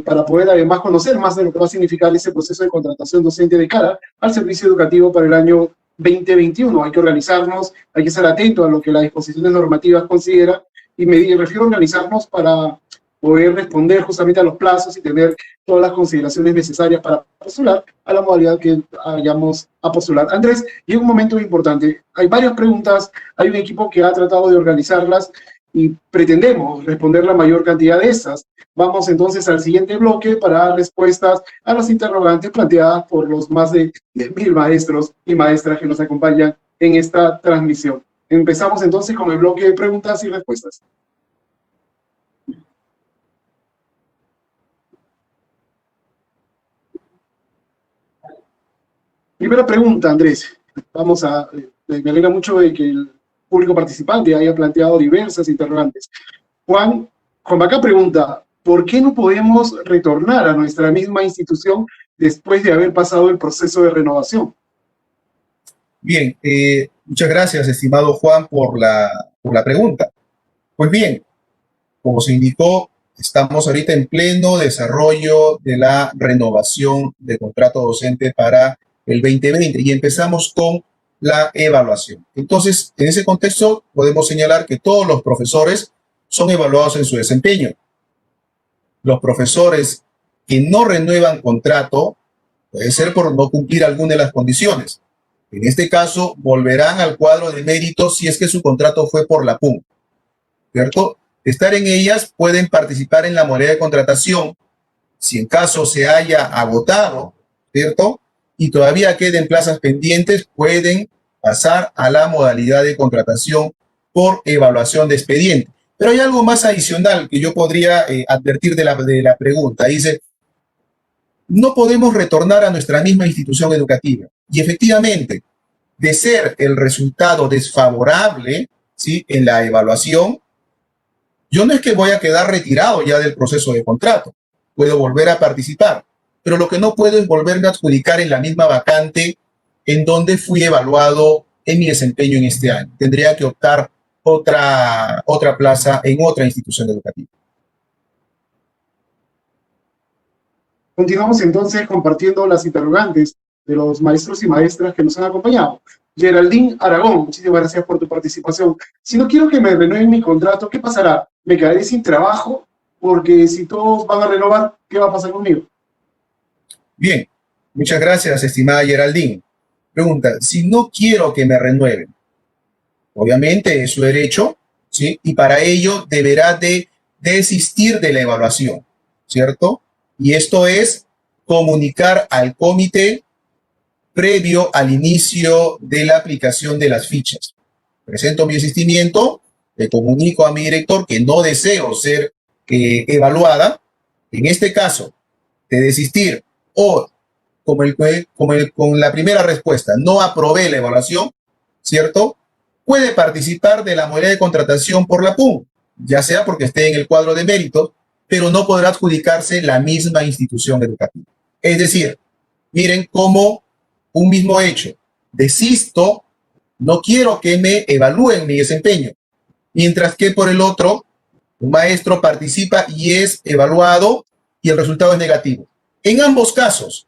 para poder además conocer más de lo que va a significar ese proceso de contratación docente de cara al servicio educativo para el año 2021. Hay que organizarnos, hay que estar atentos a lo que las disposiciones normativas considera, y me refiero a organizarnos para poder responder justamente a los plazos y tener todas las consideraciones necesarias para postular a la modalidad que vayamos a postular. Andrés, llega un momento importante. Hay varias preguntas, hay un equipo que ha tratado de organizarlas y pretendemos responder la mayor cantidad de estas. Vamos entonces al siguiente bloque para dar respuestas a las interrogantes planteadas por los más de 10.000 maestros y maestras que nos acompañan en esta transmisión. Empezamos entonces con el bloque de preguntas y respuestas. Primera pregunta, Andrés. Me alegra mucho de que el público participante haya planteado diversas interrogantes. Juan Bacá pregunta, ¿por qué no podemos retornar a nuestra misma institución después de haber pasado el proceso de renovación? Bien, muchas gracias, estimado Juan, por la pregunta. Pues bien, como se indicó, estamos ahorita en pleno desarrollo de la renovación de contrato docente para el 2020 y empezamos con la evaluación. Entonces, en ese contexto, podemos señalar que todos los profesores son evaluados en su desempeño. Los profesores que no renuevan contrato puede ser por no cumplir alguna de las condiciones. En este caso, volverán al cuadro de méritos si es que su contrato fue por la PUN, ¿cierto? Estar en ellas, pueden participar en la modalidad de contratación si en caso se haya agotado, ¿cierto? Y todavía queden plazas pendientes, pueden pasar a la modalidad de contratación por evaluación de expediente. Pero hay algo más adicional que yo podría advertir de la pregunta. Dice, no podemos retornar a nuestra misma institución educativa. Y efectivamente, de ser el resultado desfavorable, ¿sí?, en la evaluación, yo no es que voy a quedar retirado ya del proceso de contrato. Puedo volver a participar. Pero lo que no puedo es volverme a adjudicar en la misma vacante en donde fui evaluado en mi desempeño en este año. Tendría que optar otra plaza en otra institución educativa. Continuamos entonces compartiendo las interrogantes de los maestros y maestras que nos han acompañado. Geraldine Aragón, muchísimas gracias por tu participación. Si no quiero que me renueven mi contrato, ¿qué pasará? ¿Me quedaré sin trabajo? Porque si todos van a renovar, ¿qué va a pasar conmigo? Bien, muchas gracias, estimada Geraldine. Pregunta, si no quiero que me renueven, obviamente es su derecho, ¿sí? Y para ello deberá de desistir de la evaluación, ¿cierto? Y esto es comunicar al comité previo al inicio de la aplicación de las fichas. Presento mi desistimiento, le comunico a mi director que no deseo ser evaluada. En este caso, de desistir o con la primera respuesta, no aprobé la evaluación, ¿cierto? Puede participar de la modalidad de contratación por la PUN, ya sea porque esté en el cuadro de méritos, pero no podrá adjudicarse la misma institución educativa. Es decir, miren cómo un mismo hecho, desisto, no quiero que me evalúen mi desempeño, mientras que por el otro, un maestro participa y es evaluado y el resultado es negativo. En ambos casos,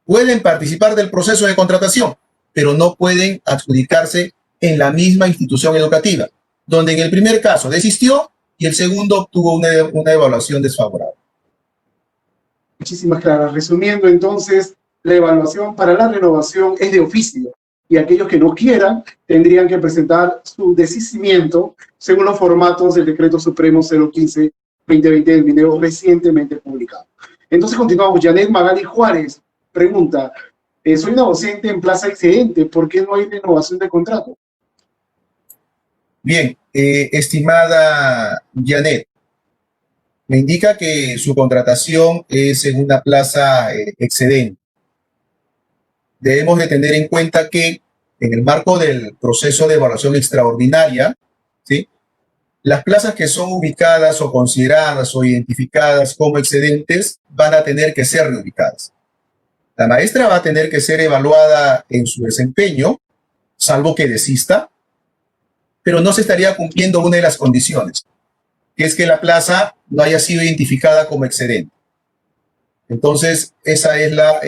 pueden participar del proceso de contratación, pero no pueden adjudicarse en la misma institución educativa, donde en el primer caso desistió y el segundo obtuvo una evaluación desfavorable. Muchísimas gracias. Resumiendo entonces, la evaluación para la renovación es de oficio y aquellos que no quieran tendrían que presentar su desistimiento según los formatos del Decreto Supremo 015-2020 del video recientemente publicado. Entonces continuamos. Janet Magali Juárez pregunta, soy una docente en plaza excedente, ¿por qué no hay renovación de contrato? Bien, estimada Janet, me indica que su contratación es en una plaza excedente. Debemos de tener en cuenta que en el marco del proceso de evaluación extraordinaria, ¿sí?, las plazas que son ubicadas o consideradas o identificadas como excedentes van a tener que ser reubicadas. La maestra va a tener que ser evaluada en su desempeño, salvo que desista, pero no se estaría cumpliendo una de las condiciones, que es que la plaza no haya sido identificada como excedente. Entonces, esa es la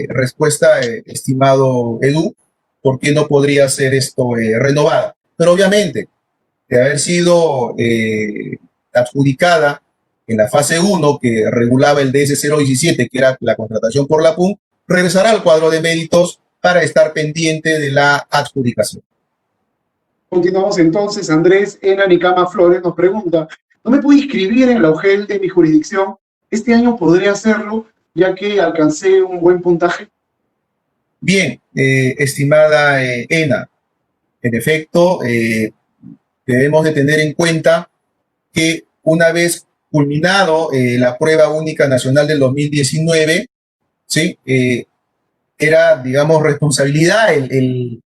respuesta, estimado Edu, por qué no podría ser esto renovada. Pero obviamente, de haber sido adjudicada en la fase 1 que regulaba el DS 017, que era la contratación por la PUN, regresará al cuadro de méritos para estar pendiente de la adjudicación. Continuamos entonces. Andrés Enanicama Flores nos pregunta: ¿no me puedo inscribir en la UGEL de mi jurisdicción? Este año podré hacerlo, ya que alcancé un buen puntaje. Bien, estimada Ena, en efecto, debemos de tener en cuenta que una vez culminado la prueba única nacional del 2019, ¿sí? Era, digamos, responsabilidad el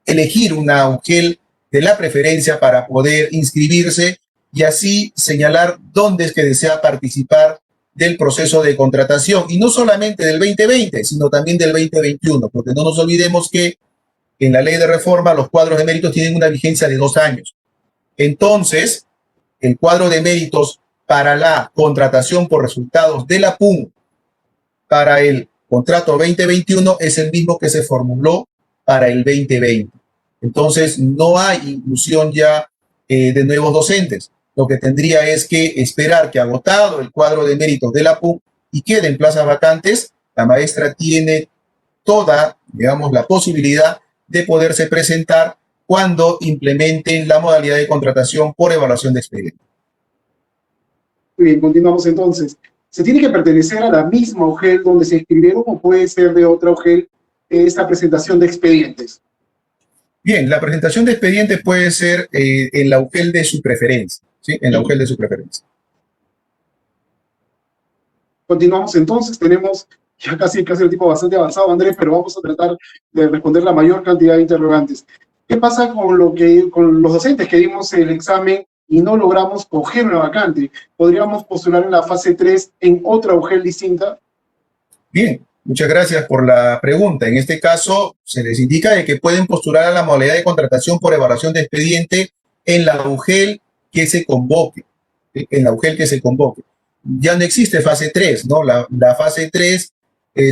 elegir una UGEL de la preferencia para poder inscribirse y así señalar dónde es que desea participar del proceso de contratación, y no solamente del 2020, sino también del 2021, porque no nos olvidemos que en la ley de reforma los cuadros de méritos tienen una vigencia de 2 años. Entonces, el cuadro de méritos para la contratación por resultados de la PUN para el contrato 2021 es el mismo que se formuló para el 2020. Entonces, no hay inclusión ya de nuevos docentes. Lo que tendría es que esperar que, agotado el cuadro de méritos de la PUN y queden plazas vacantes, la maestra tiene toda, digamos, la posibilidad de poderse presentar cuando implementen la modalidad de contratación por evaluación de expediente. Muy bien, continuamos entonces. ¿Se tiene que pertenecer a la misma UGEL donde se inscribieron o puede ser de otra UGEL esta presentación de expedientes? Bien, la presentación de expediente puede ser en la UGEL de su preferencia, ¿sí? En la UGEL de su preferencia. Continuamos entonces. Tenemos ya casi el tiempo bastante avanzado, Andrés, pero vamos a tratar de responder la mayor cantidad de interrogantes. ¿Qué pasa con los docentes que dimos el examen y no logramos coger una vacante? ¿Podríamos postular en la fase 3 en otra UGEL distinta? Bien, muchas gracias por la pregunta. En este caso, se les indica de que pueden postular a la modalidad de contratación por evaluación de expediente en la UGEL que se convoque, ¿sí? En la UGEL que se convoque. Ya no existe fase 3, ¿no? La fase 3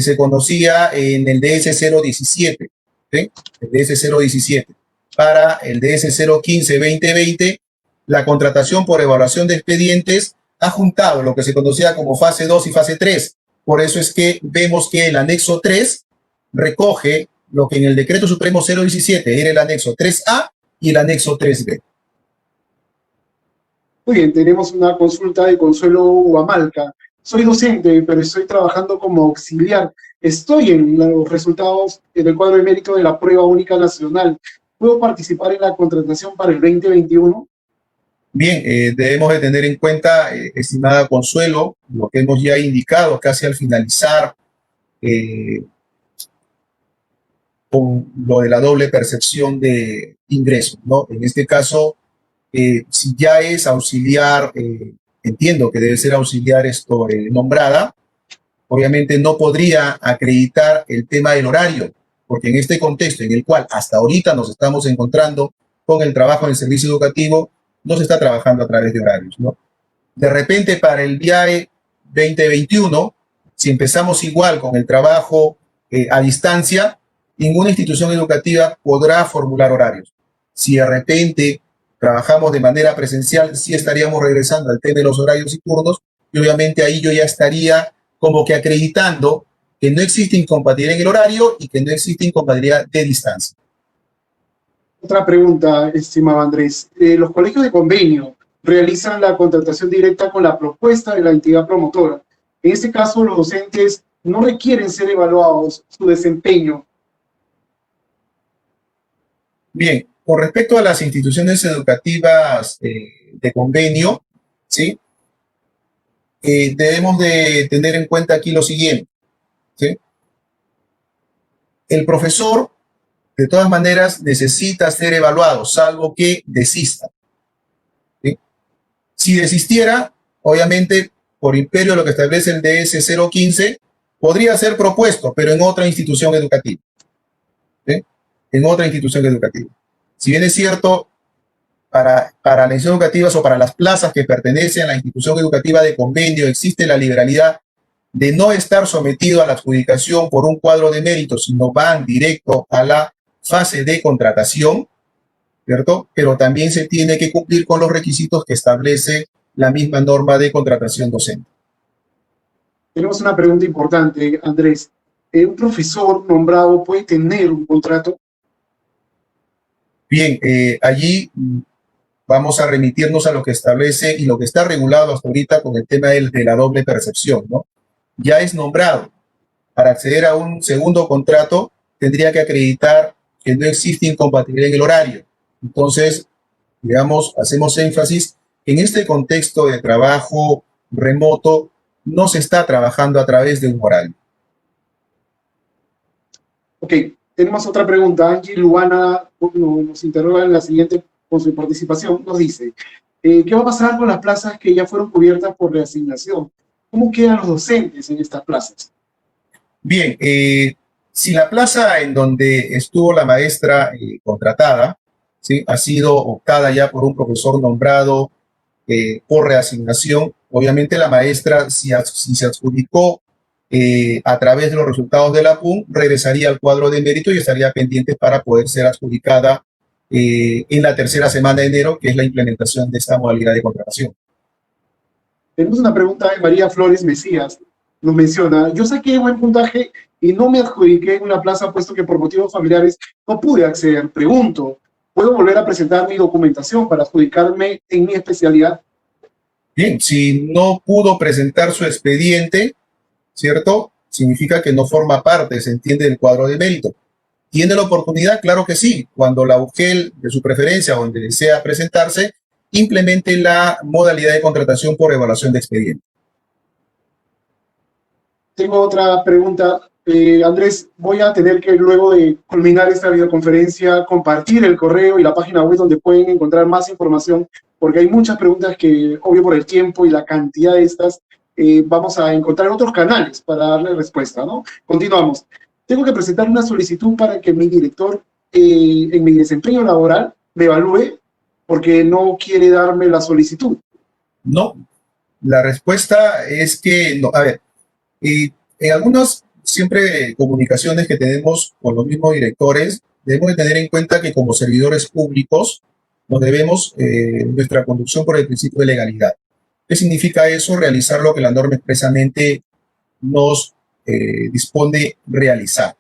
se conocía en el DS 017, ¿sí? El DS 017. Para el DS 015 2020, la contratación por evaluación de expedientes ha juntado lo que se conocía como fase 2 y fase 3. Por eso es que vemos que el anexo 3 recoge lo que en el decreto supremo 017 era el anexo 3A y el anexo 3B. Muy bien, tenemos una consulta de Consuelo Huamalca. Soy docente, pero estoy trabajando como auxiliar. Estoy en los resultados del cuadro de mérito de la prueba única nacional. ¿Puedo participar en la contratación para el 2021? Bien, debemos de tener en cuenta, estimada Consuelo, lo que hemos ya indicado casi al finalizar con lo de la doble percepción de ingresos, ¿no? En este caso, si ya es auxiliar, entiendo que debe ser auxiliar esto nombrada, obviamente no podría acreditar el tema del horario, porque en este contexto en el cual hasta ahorita nos estamos encontrando con el trabajo en el servicio educativo, no se está trabajando a través de horarios, ¿no? De repente para el VIAE 2021, si empezamos igual con el trabajo a distancia, ninguna institución educativa podrá formular horarios. Si de repente trabajamos de manera presencial, sí estaríamos regresando al tema de los horarios y turnos, y obviamente ahí yo ya estaría como que acreditando que no existe incompatibilidad en el horario y que no existe incompatibilidad de distancia. Otra pregunta, estimado Andrés. Los colegios de convenio realizan la contratación directa con la propuesta de la entidad promotora. En este caso, los docentes no requieren ser evaluados su desempeño. Bien, con respecto a las instituciones educativas de convenio, ¿sí? Debemos de tener en cuenta aquí lo siguiente, ¿sí? El profesor, de todas maneras, necesita ser evaluado, salvo que desista, ¿sí? Si desistiera, obviamente, por imperio de lo que establece el DS 015, podría ser propuesto, pero en otra institución educativa, ¿sí? En otra institución educativa. Si bien es cierto, para las instituciones educativas o para las plazas que pertenecen a la institución educativa de convenio existe la liberalidad de no estar sometido a la adjudicación por un cuadro de mérito, sino van directo a la fase de contratación, ¿cierto? Pero también se tiene que cumplir con los requisitos que establece la misma norma de contratación docente. Tenemos una pregunta importante, Andrés. ¿Un profesor nombrado puede tener un contrato? Bien, allí vamos a remitirnos a lo que establece y lo que está regulado hasta ahorita con el tema de la doble percepción, ¿no? Ya es nombrado. Para acceder a un segundo contrato, tendría que acreditar que no existe incompatibilidad en el horario. Entonces, digamos, hacemos énfasis en este contexto de trabajo remoto, no se está trabajando a través de un horario. Ok, tenemos otra pregunta. Angie Luana nos interroga en la siguiente con su participación. Nos dice, ¿qué va a pasar con las plazas que ya fueron cubiertas por reasignación? ¿Cómo quedan los docentes en estas plazas? Bien, si la plaza en donde estuvo la maestra contratada, ¿sí?, ha sido optada ya por un profesor nombrado por reasignación, obviamente la maestra, si se adjudicó a través de los resultados de la PUN, regresaría al cuadro de mérito y estaría pendiente para poder ser adjudicada en la tercera semana de enero, que es la implementación de esta modalidad de contratación. Tenemos una pregunta de María Flores Mesías. Nos menciona, yo saqué buen puntaje y no me adjudiqué en una plaza puesto que por motivos familiares no pude acceder. Pregunto, ¿puedo volver a presentar mi documentación para adjudicarme en mi especialidad? Bien, si no pudo presentar su expediente, ¿cierto?, significa que no forma parte, se entiende, del cuadro de mérito. ¿Tiene la oportunidad? Claro que sí. Cuando la UGEL de su preferencia, donde desea presentarse, implemente la modalidad de contratación por evaluación de expediente. Tengo otra pregunta. Andrés, voy a tener que luego de culminar esta videoconferencia compartir el correo y la página web donde pueden encontrar más información, porque hay muchas preguntas que, obvio por el tiempo y la cantidad de estas, vamos a encontrar otros canales para darle respuesta, ¿no? Continuamos. Tengo que presentar una solicitud para que mi director en mi desempeño laboral me evalúe porque no quiere darme la solicitud. No, la respuesta es que no. A ver, en algunas siempre comunicaciones que tenemos con los mismos directores, debemos de tener en cuenta que como servidores públicos nos debemos nuestra conducción por el principio de legalidad. ¿Qué significa eso? Realizar lo que la norma expresamente nos dispone realizar.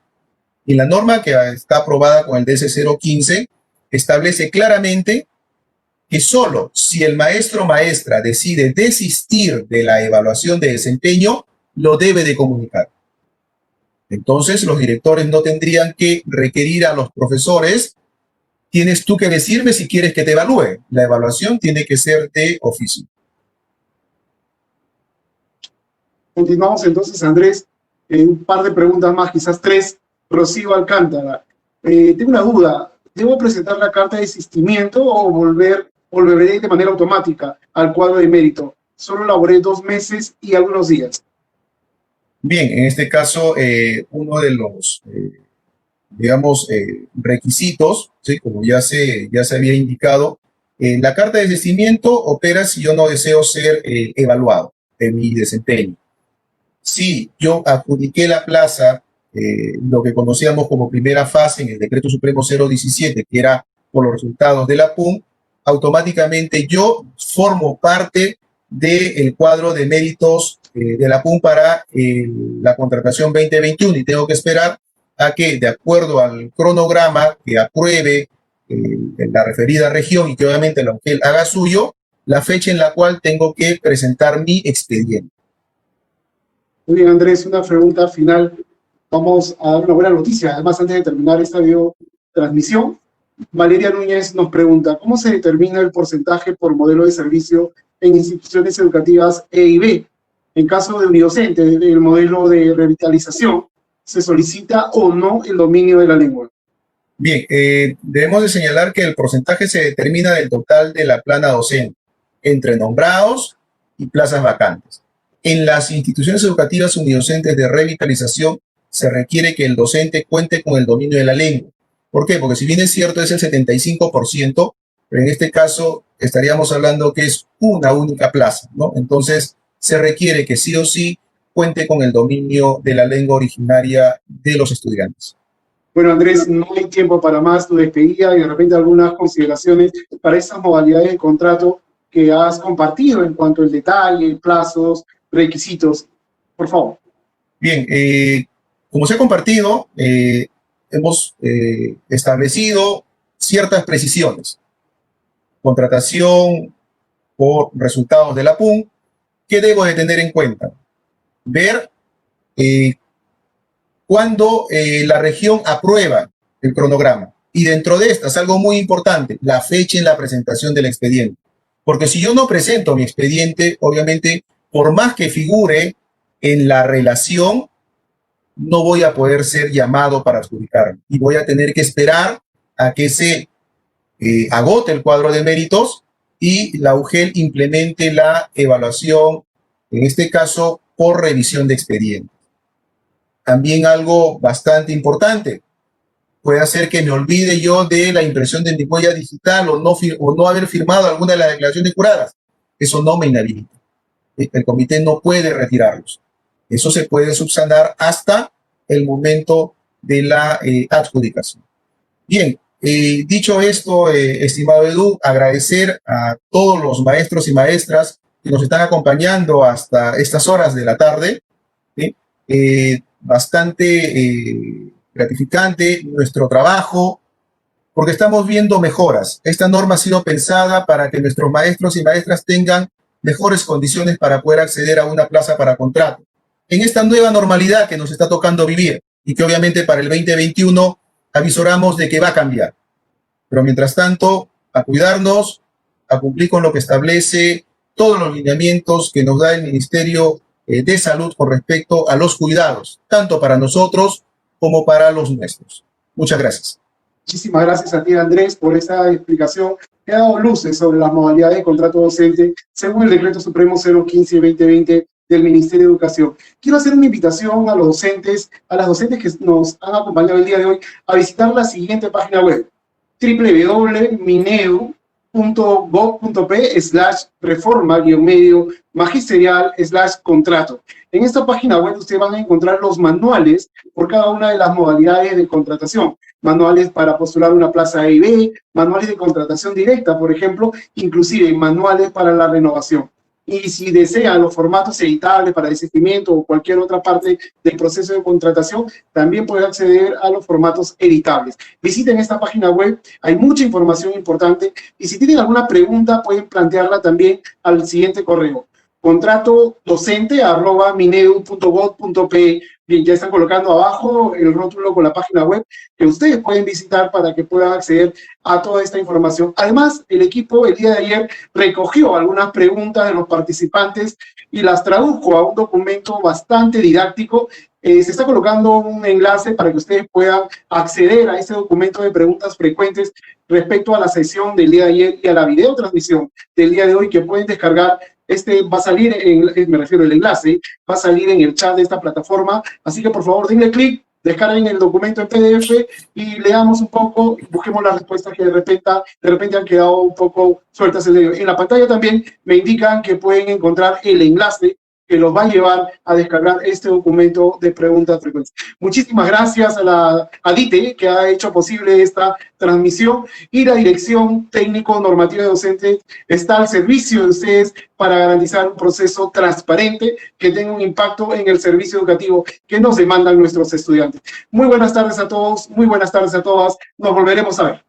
Y la norma que está aprobada con el DS 015 establece claramente que solo si el maestro o maestra decide desistir de la evaluación de desempeño, lo debe de comunicar. Entonces, los directores no tendrían que requerir a los profesores, tienes tú que decirme si quieres que te evalúe. La evaluación tiene que ser de oficio. Continuamos entonces, Andrés. Un par de preguntas más, quizás tres. Rocío Alcántara. Tengo una duda. ¿Debo presentar la carta de desistimiento o volveré de manera automática al cuadro de mérito? Solo laboré 2 meses y algunos días. Bien, en este caso, uno de los, digamos, requisitos, ¿sí?, como ya se había indicado, la carta de desistimiento opera si yo no deseo ser evaluado en mi desempeño. Si yo adjudiqué la plaza, lo que conocíamos como primera fase en el Decreto Supremo 017, que era por los resultados de la PUN, automáticamente yo formo parte del cuadro de méritos de la PUN para la contratación 2021 y tengo que esperar a que, de acuerdo al cronograma que apruebe la referida región y que obviamente la UGEL haga suyo, la fecha en la cual tengo que presentar mi expediente. Muy bien, Andrés, una pregunta final. Vamos a dar una buena noticia. Además, antes de terminar esta video transmisión, Valeria Núñez nos pregunta, ¿cómo se determina el porcentaje por modelo de servicio en instituciones educativas E y B? En caso de unidocente, el modelo de revitalización, ¿se solicita o no el dominio de la lengua? Bien, debemos de señalar que el porcentaje se determina del total de la plana docente, entre nombrados y plazas vacantes. En las instituciones educativas unidocentes de revitalización se requiere que el docente cuente con el dominio de la lengua. ¿Por qué? Porque si bien es cierto es el 75%, pero en este caso estaríamos hablando que es una única plaza, ¿no? Entonces se requiere que sí o sí cuente con el dominio de la lengua originaria de los estudiantes. Bueno, Andrés, no hay tiempo para más, tu despedida y de repente algunas consideraciones para esas modalidades de contrato que has compartido en cuanto al detalle, plazos, requisitos. Por favor. Bien, como se ha compartido, hemos establecido ciertas precisiones. Contratación por resultados de la PUN. ¿Qué debo de tener en cuenta? Ver cuando la región aprueba el cronograma. Y dentro de estas, algo muy importante, la fecha en la presentación del expediente. Porque si yo no presento mi expediente, obviamente, por más que figure en la relación, no voy a poder ser llamado para adjudicarme. Y voy a tener que esperar a que se agote el cuadro de méritos y la UGEL implemente la evaluación, en este caso, por revisión de expediente. También algo bastante importante, puede hacer que me olvide yo de la impresión de mi huella digital o no haber firmado alguna de las declaraciones juradas. Eso no me inhabilita. El comité no puede retirarlos. Eso se puede subsanar hasta el momento de la adjudicación. Bien, dicho esto, estimado Edu, agradecer a todos los maestros y maestras que nos están acompañando hasta estas horas de la tarde. ¿Sí? Bastante gratificante nuestro trabajo, porque estamos viendo mejoras. Esta norma ha sido pensada para que nuestros maestros y maestras tengan mejores condiciones para poder acceder a una plaza para contrato. En esta nueva normalidad que nos está tocando vivir y que obviamente para el 2021 avisoramos de que va a cambiar. Pero mientras tanto, a cuidarnos, a cumplir con lo que establece todos los lineamientos que nos da el Ministerio de Salud con respecto a los cuidados, tanto para nosotros como para los nuestros. Muchas gracias. Muchísimas gracias a ti, Andrés, por esta explicación que ha dado luces sobre las modalidades de contrato docente según el Decreto Supremo 015-2020 del Ministerio de Educación. Quiero hacer una invitación a los docentes, a las docentes que nos han acompañado el día de hoy, a visitar la siguiente página web, www.minedu.gov.p/reforma-medio magisterial/contrato. En esta página web ustedes van a encontrar los manuales por cada una de las modalidades de contratación. Manuales para postular una plaza A y B, manuales de contratación directa, por ejemplo, inclusive manuales para la renovación. Y si desean los formatos editables para desistimiento o cualquier otra parte del proceso de contratación, también pueden acceder a los formatos editables. Visiten esta página web, hay mucha información importante y si tienen alguna pregunta pueden plantearla también al siguiente correo, contratodocente@minedu.gov.pe. Bien, ya están colocando abajo el rótulo con la página web que ustedes pueden visitar para que puedan acceder a toda esta información. Además, el equipo el día de ayer recogió algunas preguntas de los participantes y las tradujo a un documento bastante didáctico. Se está colocando un enlace para que ustedes puedan acceder a este documento de preguntas frecuentes respecto a la sesión del día de ayer y a la videotransmisión del día de hoy que pueden descargar. Este va a salir, me refiero al enlace, va a salir en el chat de esta plataforma, así que por favor denle clic, descarguen el documento en PDF y leamos un poco, y busquemos las respuestas que de repente han quedado un poco sueltas en medio. En la pantalla también me indican que pueden encontrar el enlace que los va a llevar a descargar este documento de preguntas frecuentes. Muchísimas gracias a DITE, que ha hecho posible esta transmisión, y la Dirección Técnico-Normativa de Docentes está al servicio de ustedes para garantizar un proceso transparente que tenga un impacto en el servicio educativo que nos demandan nuestros estudiantes. Muy buenas tardes a todos, muy buenas tardes a todas. Nos volveremos a ver.